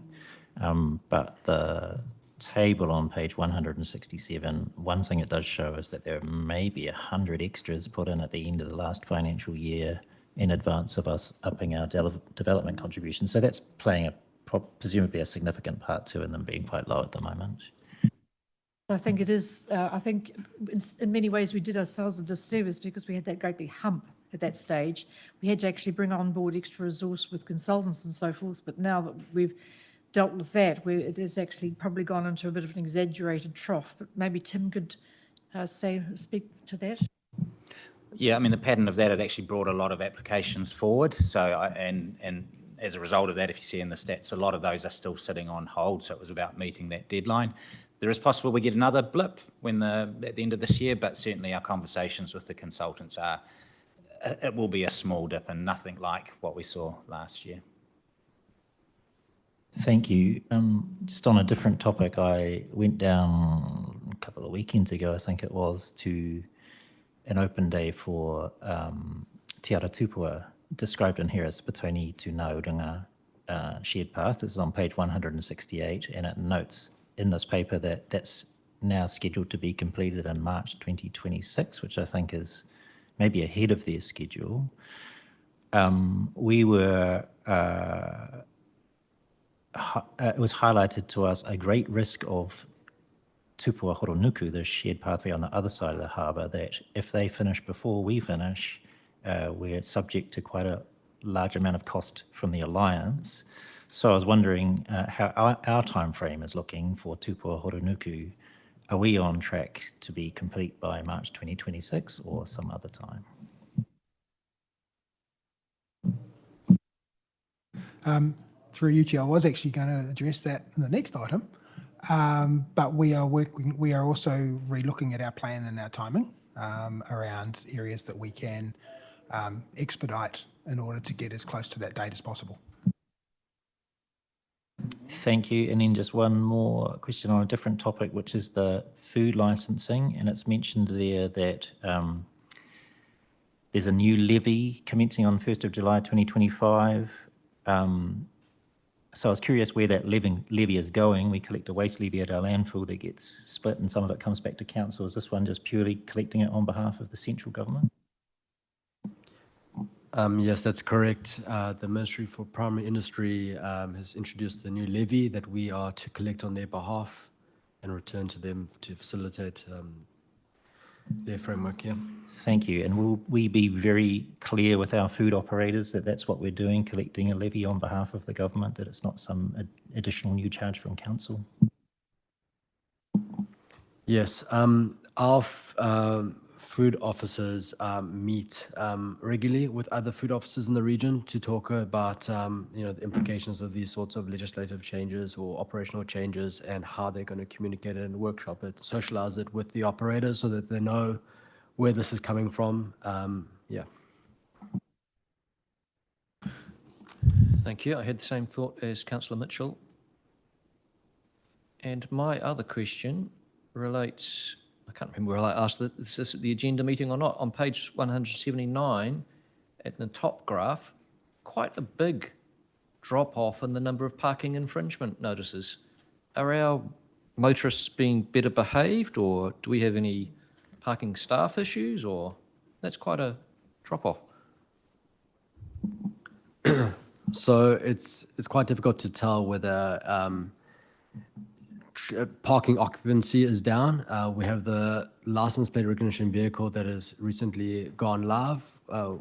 but the table on page 167, one thing it does show is that there may be 100 extras put in at the end of the last financial year in advance of us upping our development contribution. So that's playing presumably a significant part too in them being quite low at the moment. I think it is, I think in many ways we did ourselves a disservice because we had that great big hump at that stage. We had to actually bring on board extra resource with consultants and so forth, but now that we've dealt with that, it has actually probably gone into a bit of an exaggerated trough. But maybe Tim could speak to that? Yeah, I mean, the pattern of that, it actually brought a lot of applications forward. So, and as a result of that, if you see in the stats, a lot of those are still sitting on hold. So it was about meeting that deadline. There is possible we get another blip at the end of this year, but certainly our conversations with the consultants are, it will be a small dip and nothing like what we saw last year. Thank you. Just on a different topic, I went down a couple of weekends ago, I think it was, to an open day for Te Ara Tupua, described in here as Petoni to Naurunga shared path. This is on page 168, and it notes in this paper that that's now scheduled to be completed in March 2026, which I think is maybe ahead of their schedule. We were, it was highlighted to us a great risk of Tupua Horonuku, the shared pathway on the other side of the harbour, that if they finish before we finish, we're subject to quite a large amount of cost from the Alliance. So I was wondering how our time frame is looking for Tupua Horonuku. Are we on track to be complete by March 2026 or some other time? Through you, Chair, I was actually going to address that in the next item, but we are also re-looking at our plan and our timing around areas that we can expedite in order to get as close to that date as possible. Thank you. And then just one more question on a different topic, which is the food licensing. And it's mentioned there that there's a new levy commencing on 1st of July 2025. So I was curious where that levy is going. We collect a waste levy at our landfill that gets split and some of it comes back to council. Is this one just purely collecting it on behalf of the central government? Yes, that's correct. The Ministry for Primary Industry has introduced a new levy that we are to collect on their behalf and return to them to facilitate their framework, yeah. Thank you. And will we be very clear with our food operators that that's what we're doing, collecting a levy on behalf of the government, that it's not some additional new charge from council? Yes, our food officers meet regularly with other food officers in the region to talk about the implications of these sorts of legislative changes or operational changes and how they're going to communicate it and workshop it, socialize it with the operators so that they know where this is coming from. Yeah. Thank you. I had the same thought as Councillor Mitchell. And my other question relates, I can't remember where I asked this at the agenda meeting or not, on page 179 at the top graph, quite a big drop off in the number of parking infringement notices. Are our motorists being better behaved, or do we have any parking staff issues, or that's quite a drop off? So it's quite difficult to tell whether parking occupancy is down. We have the license plate recognition vehicle that has recently gone live,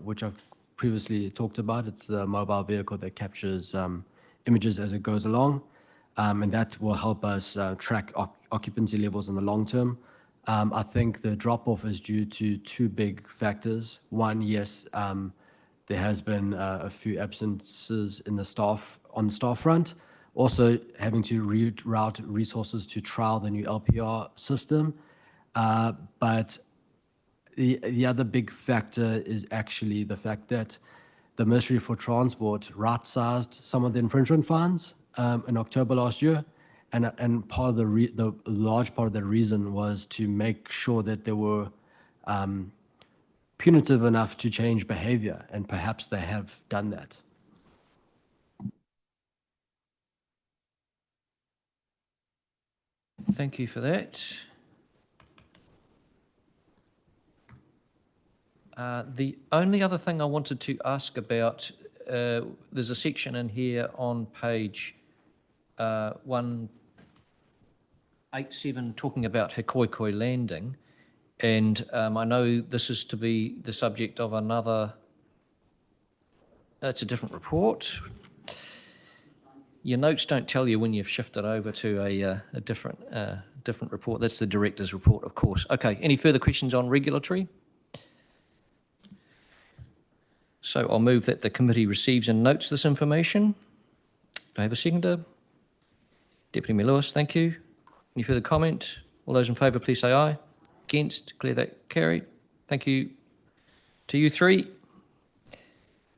which I've previously talked about. It's the mobile vehicle that captures images as it goes along, and that will help us track occupancy levels in the long term. I think the drop-off is due to two big factors. One, yes, there has been a few absences in the staff on the staff front. Also having to reroute resources to trial the new LPR system. But the other big factor is actually the fact that the Ministry for Transport right-sized some of the infringement fines in October last year. And part of the large part of the reason was to make sure that they were punitive enough to change behavior, and perhaps they have done that. Thank you for that. The only other thing I wanted to ask about, there's a section in here on page 187 talking about Hikoikoi Landing, and I know this is to be the subject of another, it's a different report. Your notes don't tell you when you've shifted over to a different different report. That's the director's report, of course. Okay, any further questions on regulatory? So I'll move that the committee receives and notes this information. Do I have a seconder? Deputy Mayor Lewis, thank you. Any further comment? All those in favour, please say aye. Against? Declare that carried. Thank you to you three.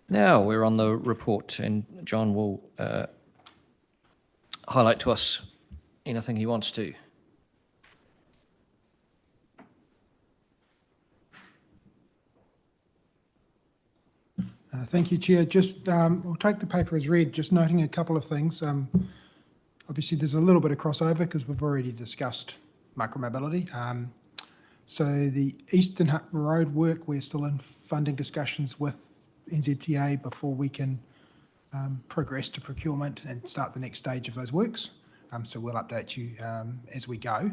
Now we're on the report, and John will highlight to us anything he wants to. Thank you, Chair. Just, we'll take the paper as read, just noting a couple of things. Obviously, there's a little bit of crossover because we've already discussed micromobility. So the Eastern Hutt Road work, we're still in funding discussions with NZTA before we can progress to procurement and start the next stage of those works. So we'll update you as we go.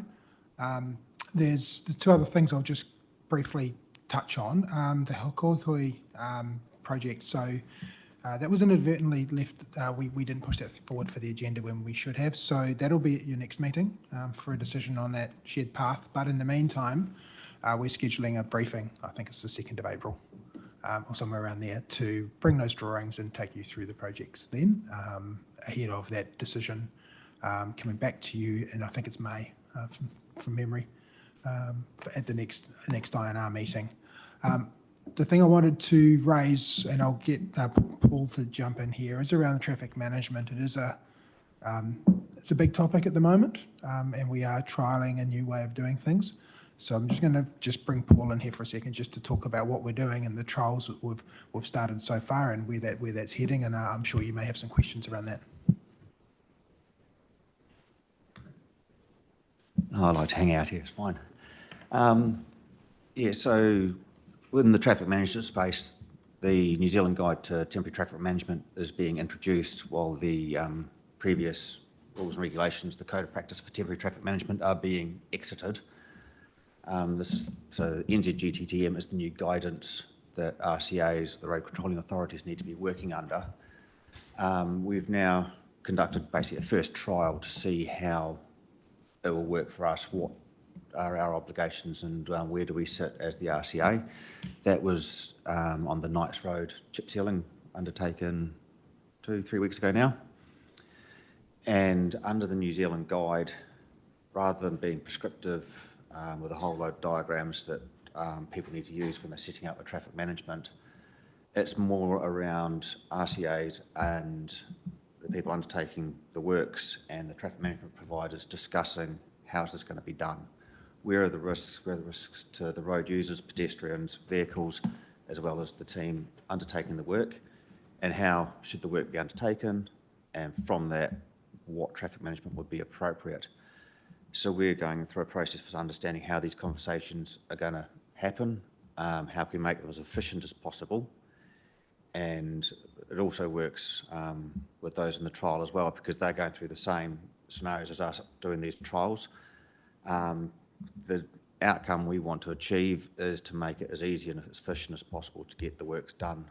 There's two other things I'll just briefly touch on. The Hokoi project. So that was inadvertently left. We didn't push that forward for the agenda when we should have. So that'll be at your next meeting for a decision on that shared path. But in the meantime, we're scheduling a briefing. I think it's the 2nd of April or somewhere around there to bring those drawings and take you through the projects then ahead of that decision coming back to you. And I think it's May from memory at the next INR meeting. The thing I wanted to raise, and I'll get Paul to jump in here, is around the traffic management. It is it's a big topic at the moment, and we are trialling a new way of doing things. So I'm just going to bring Paul in here for a second, just to talk about what we're doing and the trials that we've started so far, and where that's heading. And I'm sure you may have some questions around that. I like to hang out here. It's fine. Yeah. So within the traffic management space, the New Zealand Guide to Temporary Traffic Management is being introduced, while the previous rules and regulations, the Code of Practice for Temporary Traffic Management, are being exited. So NZGTTM is the new guidance that RCAs, the road controlling authorities, need to be working under. We've now conducted basically a first trial to see how it will work for us, what are our obligations, and where do we sit as the RCA. That was on the Knights Road chip sealing, undertaken 2-3 weeks ago now. And under the New Zealand Guide, rather than being prescriptive with a whole load of diagrams that people need to use when they're setting up a traffic management, it's more around RCAs and the people undertaking the works and the traffic management providers discussing how's this going to be done. Where are the risks? Where are the risks to the road users, pedestrians, vehicles, as well as the team undertaking the work? And how should the work be undertaken? And from that, what traffic management would be appropriate? So we're going through a process for understanding how these conversations are going to happen, how can we make them as efficient as possible. And it also works with those in the trial as well, because they're going through the same scenarios as us doing these trials. The outcome we want to achieve is to make it as easy and as efficient as possible to get the works done.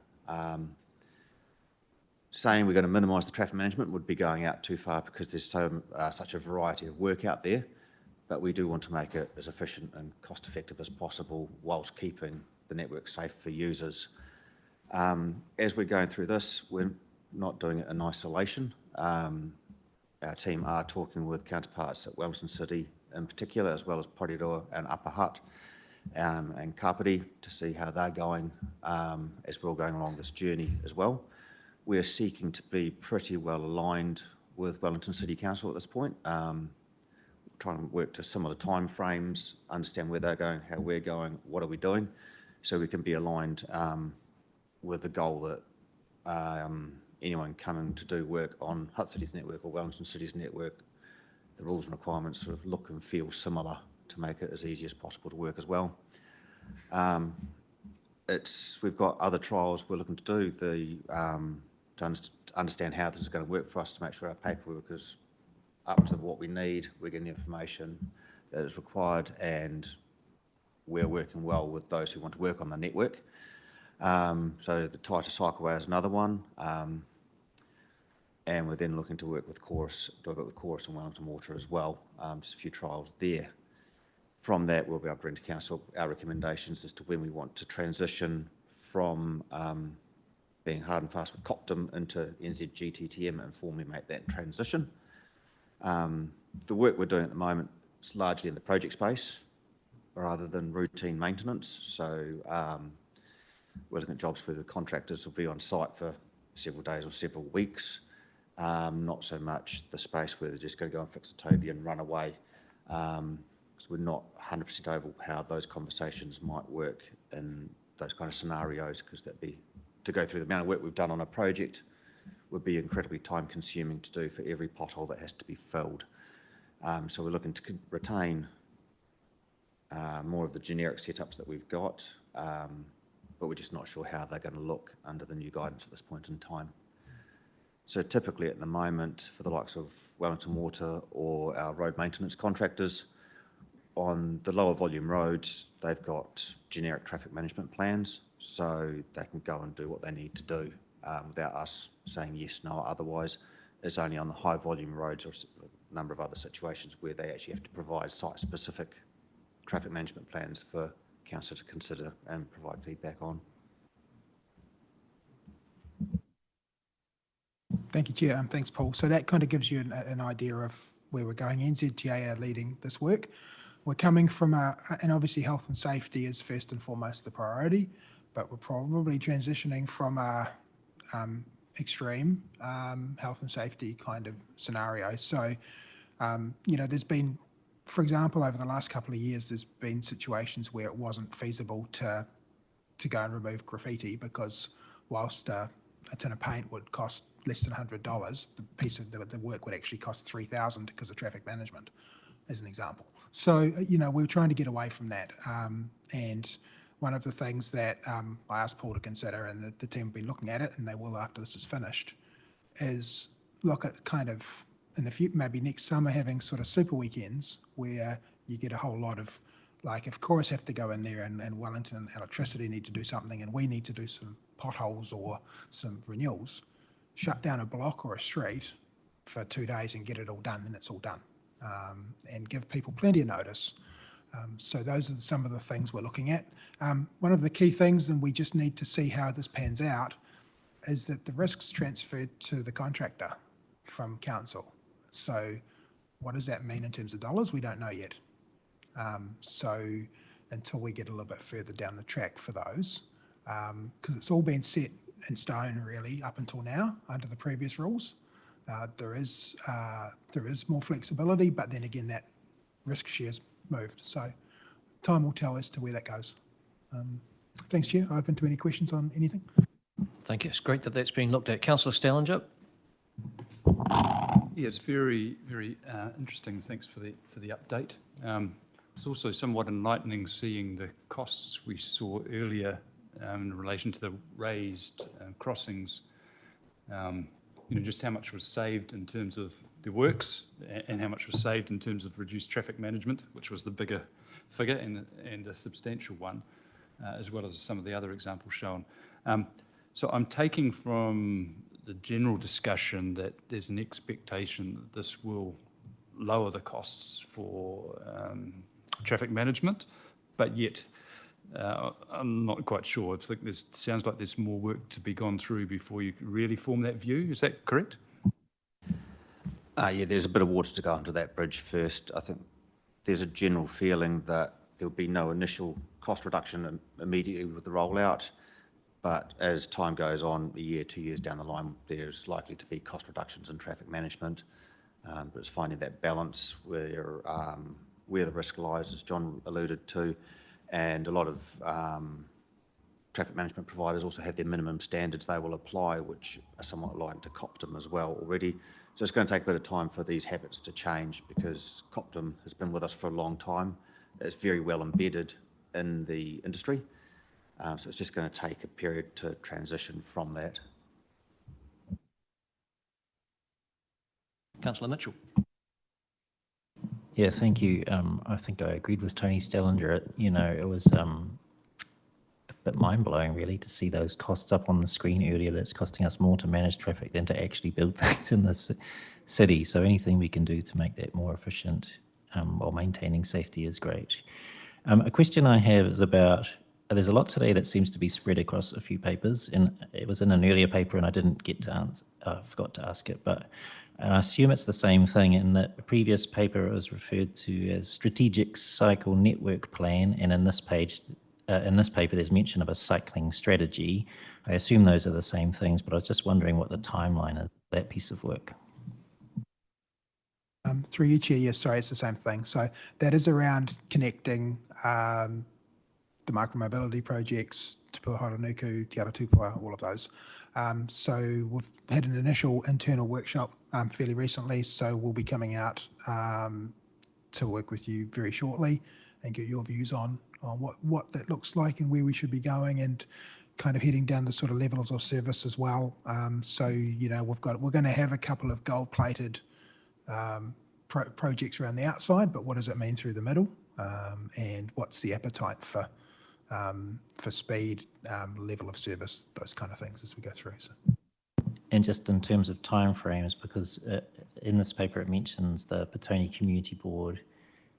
Saying we're going to minimise the traffic management would be going out too far, because there's such a variety of work out there, but we do want to make it as efficient and cost effective as possible whilst keeping the network safe for users. As we're going through this, we're not doing it in isolation. Our team are talking with counterparts at Wellington City in particular, as well as Porirua and Upper Hutt and Kapiti, to see how they're going as we're all going along this journey as well. We're seeking to be pretty well aligned with Wellington City Council at this point, trying to work to similar timeframes, understand where they're going, how we're going, what are we doing, so we can be aligned with the goal that anyone coming to do work on Hutt City's network or Wellington City's network, the rules and requirements sort of look and feel similar to make it as easy as possible to work as well. We've got other trials we're looking to do to understand how this is going to work for us, to make sure our paperwork is up to what we need, we're getting the information that is required, and we're working well with those who want to work on the network. So the tighter cycleway is another one. And we're then looking to work with Chorus, do a bit with Chorus and Wellington Water as well, just a few trials there. From that, we'll be able to bring to council our recommendations as to when we want to transition from being hard and fast with Coptum into NZGTTM and formally make that transition. The work we're doing at the moment is largely in the project space rather than routine maintenance. So we're looking at jobs where the contractors will be on site for several days or several weeks. Not so much the space where they're just going to go and fix a Toby and run away. Because we're not 100% over how those conversations might work in those kind of scenarios, because that'd be, to go through the amount of work we've done on a project would be incredibly time consuming to do for every pothole that has to be filled. So we're looking to retain more of the generic setups that we've got, but we're just not sure how they're going to look under the new guidance at this point in time. So typically at the moment, for the likes of Wellington Water or our road maintenance contractors, on the lower volume roads, they've got generic traffic management plans, so they can go and do what they need to do without us saying yes, no, otherwise. It's only on the high volume roads or a number of other situations where they actually have to provide site-specific traffic management plans for council to consider and provide feedback on. Thank you, Chair. Thanks, Paul. So that kind of gives you an idea of where we're going. NZTA are leading this work. We're coming from and obviously health and safety is first and foremost the priority, but we're probably transitioning from a extreme health and safety kind of scenario. So, there's been, for example, over the last couple of years, there's been situations where it wasn't feasible to go and remove graffiti because whilst a tin of paint would cost less than $100, the piece of the work would actually cost $3,000 because of traffic management, as an example. So, we're trying to get away from that. And one of the things that I asked Paul to consider, and the team have been looking at it, and they will after this is finished, is look at kind of, in the future, maybe next summer, having sort of super weekends where you get a whole lot of, like if Chorus have to go in there and Wellington Electricity need to do something and we need to do some potholes or some renewals, shut down a block or a street for 2 days and get it all done, and it's all done. And give people plenty of notice. So those are some of the things we're looking at. One of the key things, and we just need to see how this pans out, is that the risk's transferred to the contractor from council. So what does that mean in terms of dollars? We don't know yet. So until we get a little bit further down the track for those, because it's all been set in stone really up until now under the previous rules. There is more flexibility, but then again, that risk share's moved. So time will tell as to where that goes. Thanks, Chair. Open to any questions on anything. Thank you. It's great that that's being looked at. Councillor Stellinger. Yeah, it's very, very interesting. Thanks for the update. It's also somewhat enlightening seeing the costs we saw earlier in relation to the raised crossings. Just how much was saved in terms of the works and how much was saved in terms of reduced traffic management, which was the bigger figure and a substantial one, as well as some of the other examples shown. So I'm taking from the general discussion that there's an expectation that this will lower the costs for traffic management, but yet I'm not quite sure. I think sounds like there's more work to be gone through before you really form that view. Is that correct? Yeah, there's a bit of water to go under that bridge first. I think there's a general feeling that there'll be no initial cost reduction immediately with the rollout, but as time goes on, a year, 2 years down the line, there's likely to be cost reductions in traffic management. But it's finding that balance where the risk lies, as John alluded to, and a lot of traffic management providers also have their minimum standards they will apply, which are somewhat aligned to Coptum as well already. So it's going to take a bit of time for these habits to change because Coptum has been with us for a long time. It's very well embedded in the industry. So it's just going to take a period to transition from that. Councillor Mitchell. Yeah, thank you. I think I agreed with Tony Stellinger. It was bit mind-blowing really to see those costs up on the screen earlier, that it's costing us more to manage traffic than to actually build things in the city. So anything we can do to make that more efficient while maintaining safety is great. A question I have is about, there's a lot today that seems to be spread across a few papers, and it was in an earlier paper and I didn't get to answer, forgot to ask it, but and I assume it's the same thing. In the previous paper it was referred to as Strategic Cycle Network Plan, and in this page, in this paper there's mention of a cycling strategy. I assume those are the same things, but I was just wondering what the timeline is of that piece of work. Through you, Chair, yes, sorry, it's the same thing. So that is around connecting the micromobility projects, Te Pua Horonuku, Te Aratupua, all of those. So we've had an initial internal workshop fairly recently, so we'll be coming out to work with you very shortly and get your views on what that looks like and where we should be going, and kind of heading down the sort of levels of service as well. So, you know, we're going to have a couple of gold-plated projects around the outside, but what does it mean through the middle? And what's the appetite for speed, level of service, those kind of things as we go through. So. And just in terms of timeframes, because in this paper it mentions the Petone Community Board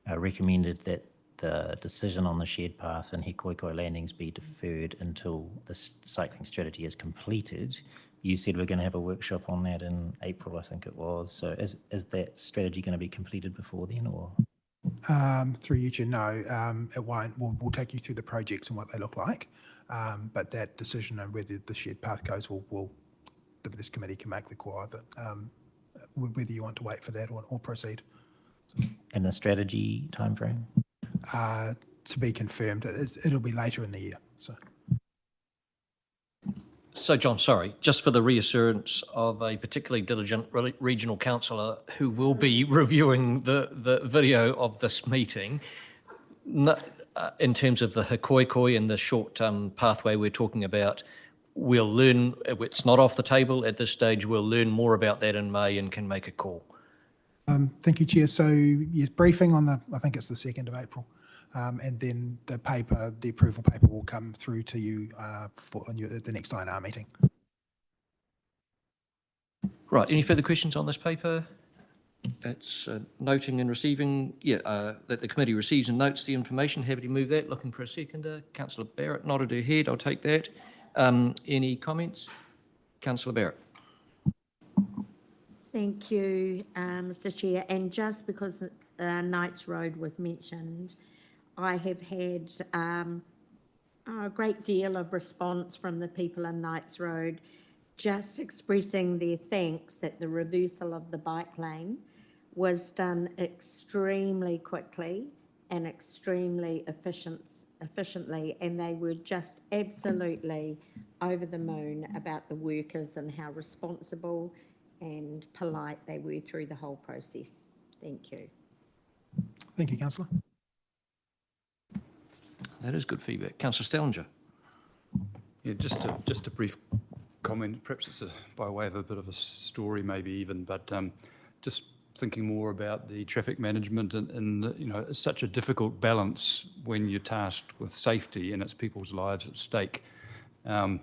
recommended that the decision on the shared path and Hikoikoi landings be deferred until the cycling strategy is completed. You said we're going to have a workshop on that in April, I think it was. So is that strategy going to be completed before then, or? Through you, Chair, no, it won't. We'll take you through the projects and what they look like, but that decision on whether the shared path goes, this committee can make the call either, whether you want to wait for that or proceed. And the strategy timeframe? To be confirmed. It'll be later in the year. So, John, sorry, just for the reassurance of a particularly diligent regional councillor who will be reviewing the video of this meeting, in terms of the Hikoikoi and the short pathway we're talking about, we'll learn, it's not off the table at this stage, we'll learn more about that in May and can make a call. Thank you, Chair. So, yes, briefing on I think it's the 2nd of April. And then the approval paper will come through to you at the next INR meeting. Right, any further questions on this paper? It's noting and receiving, that the committee receives and notes the information. Happy to move that. Looking for a seconder. Councillor Barrett nodded her head. I'll take that. Any comments? Councillor Barrett. Thank you, Mr. Chair. And just because Knights Road was mentioned, I have had a great deal of response from the people in Knights Road just expressing their thanks that the reversal of the bike lane was done extremely quickly and extremely efficiently, and they were just absolutely over the moon about the workers and how responsible and polite they were through the whole process. Thank you. Thank you, Councillor. That is good feedback. Councillor Stellinger. Yeah, just a brief comment. Perhaps it's by way of a bit of a story, maybe even, but just thinking more about the traffic management and you know, it's such a difficult balance when you're tasked with safety and it's people's lives at stake. And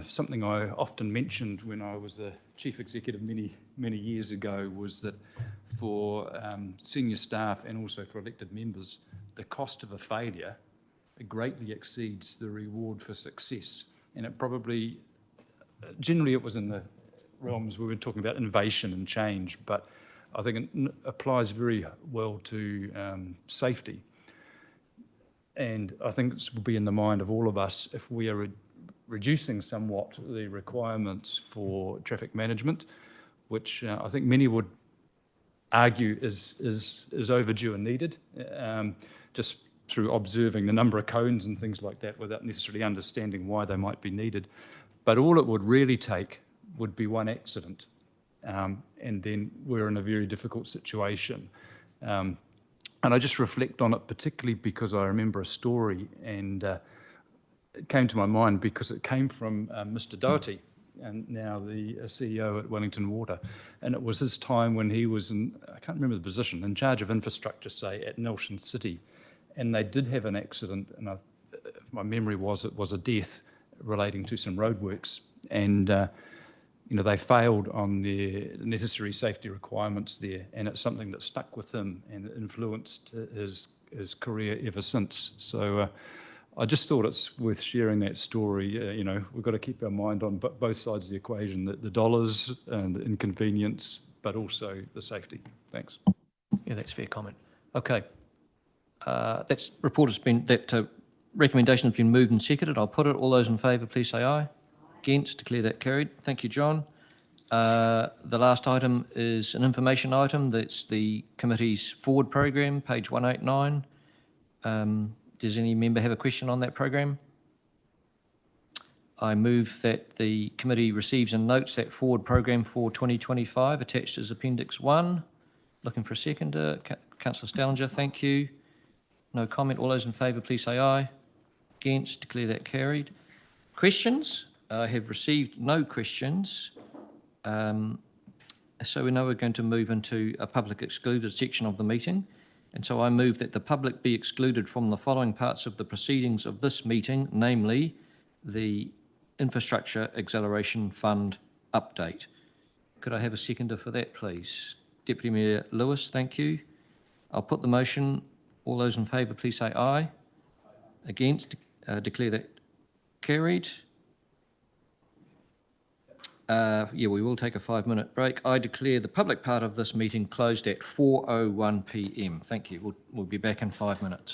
something I often mentioned when I was the chief executive many years ago was that for senior staff and also for elected members, the cost of a failure greatly exceeds the reward for success. And it probably, generally it was in the realms we were talking about innovation and change, but I think it applies very well to safety. And I think this will be in the mind of all of us if we are reducing somewhat the requirements for traffic management, which I think many would argue is overdue and needed, just through observing the number of cones and things like that without necessarily understanding why they might be needed. But all it would really take would be one accident, and then we're in a very difficult situation. And I just reflect on it particularly because I remember a story, and it came to my mind because it came from Mr. Doherty, and now the CEO at Wellington Water. And it was his time when he was in, I can't remember the position, in charge of infrastructure, say, at Nelson City. And they did have an accident, and if my memory was, it was a death relating to some roadworks, and they failed on their necessary safety requirements there, and it's something that stuck with him and influenced his career ever since. So I just thought it's worth sharing that story. We've got to keep our mind on both sides of the equation, the dollars and the inconvenience, but also the safety. Thanks. Yeah, that's a fair comment. Okay. That recommendation has been moved and seconded. I'll put it. All those in favour, please say aye. Against, declare that carried. Thank you, John. The last item is an information item. That's the committee's forward program, page 189. Does any member have a question on that program? I move that the committee receives and notes that forward program for 2025 attached as Appendix 1. Looking for a seconder. Councillor Stallinger, thank you. No comment. All those in favour, please say aye. Against, declare that carried. Questions? I have received no questions. So we know we're going to move into a public excluded section of the meeting. And so I move that the public be excluded from the following parts of the proceedings of this meeting, namely the Infrastructure Acceleration Fund update. Could I have a seconder for that, please? Deputy Mayor Lewis, thank you. I'll put the motion. All those in favour, please say aye. Against, declare that carried. We will take a 5-minute break. I declare the public part of this meeting closed at 4:01 p.m. Thank you. We'll be back in 5 minutes.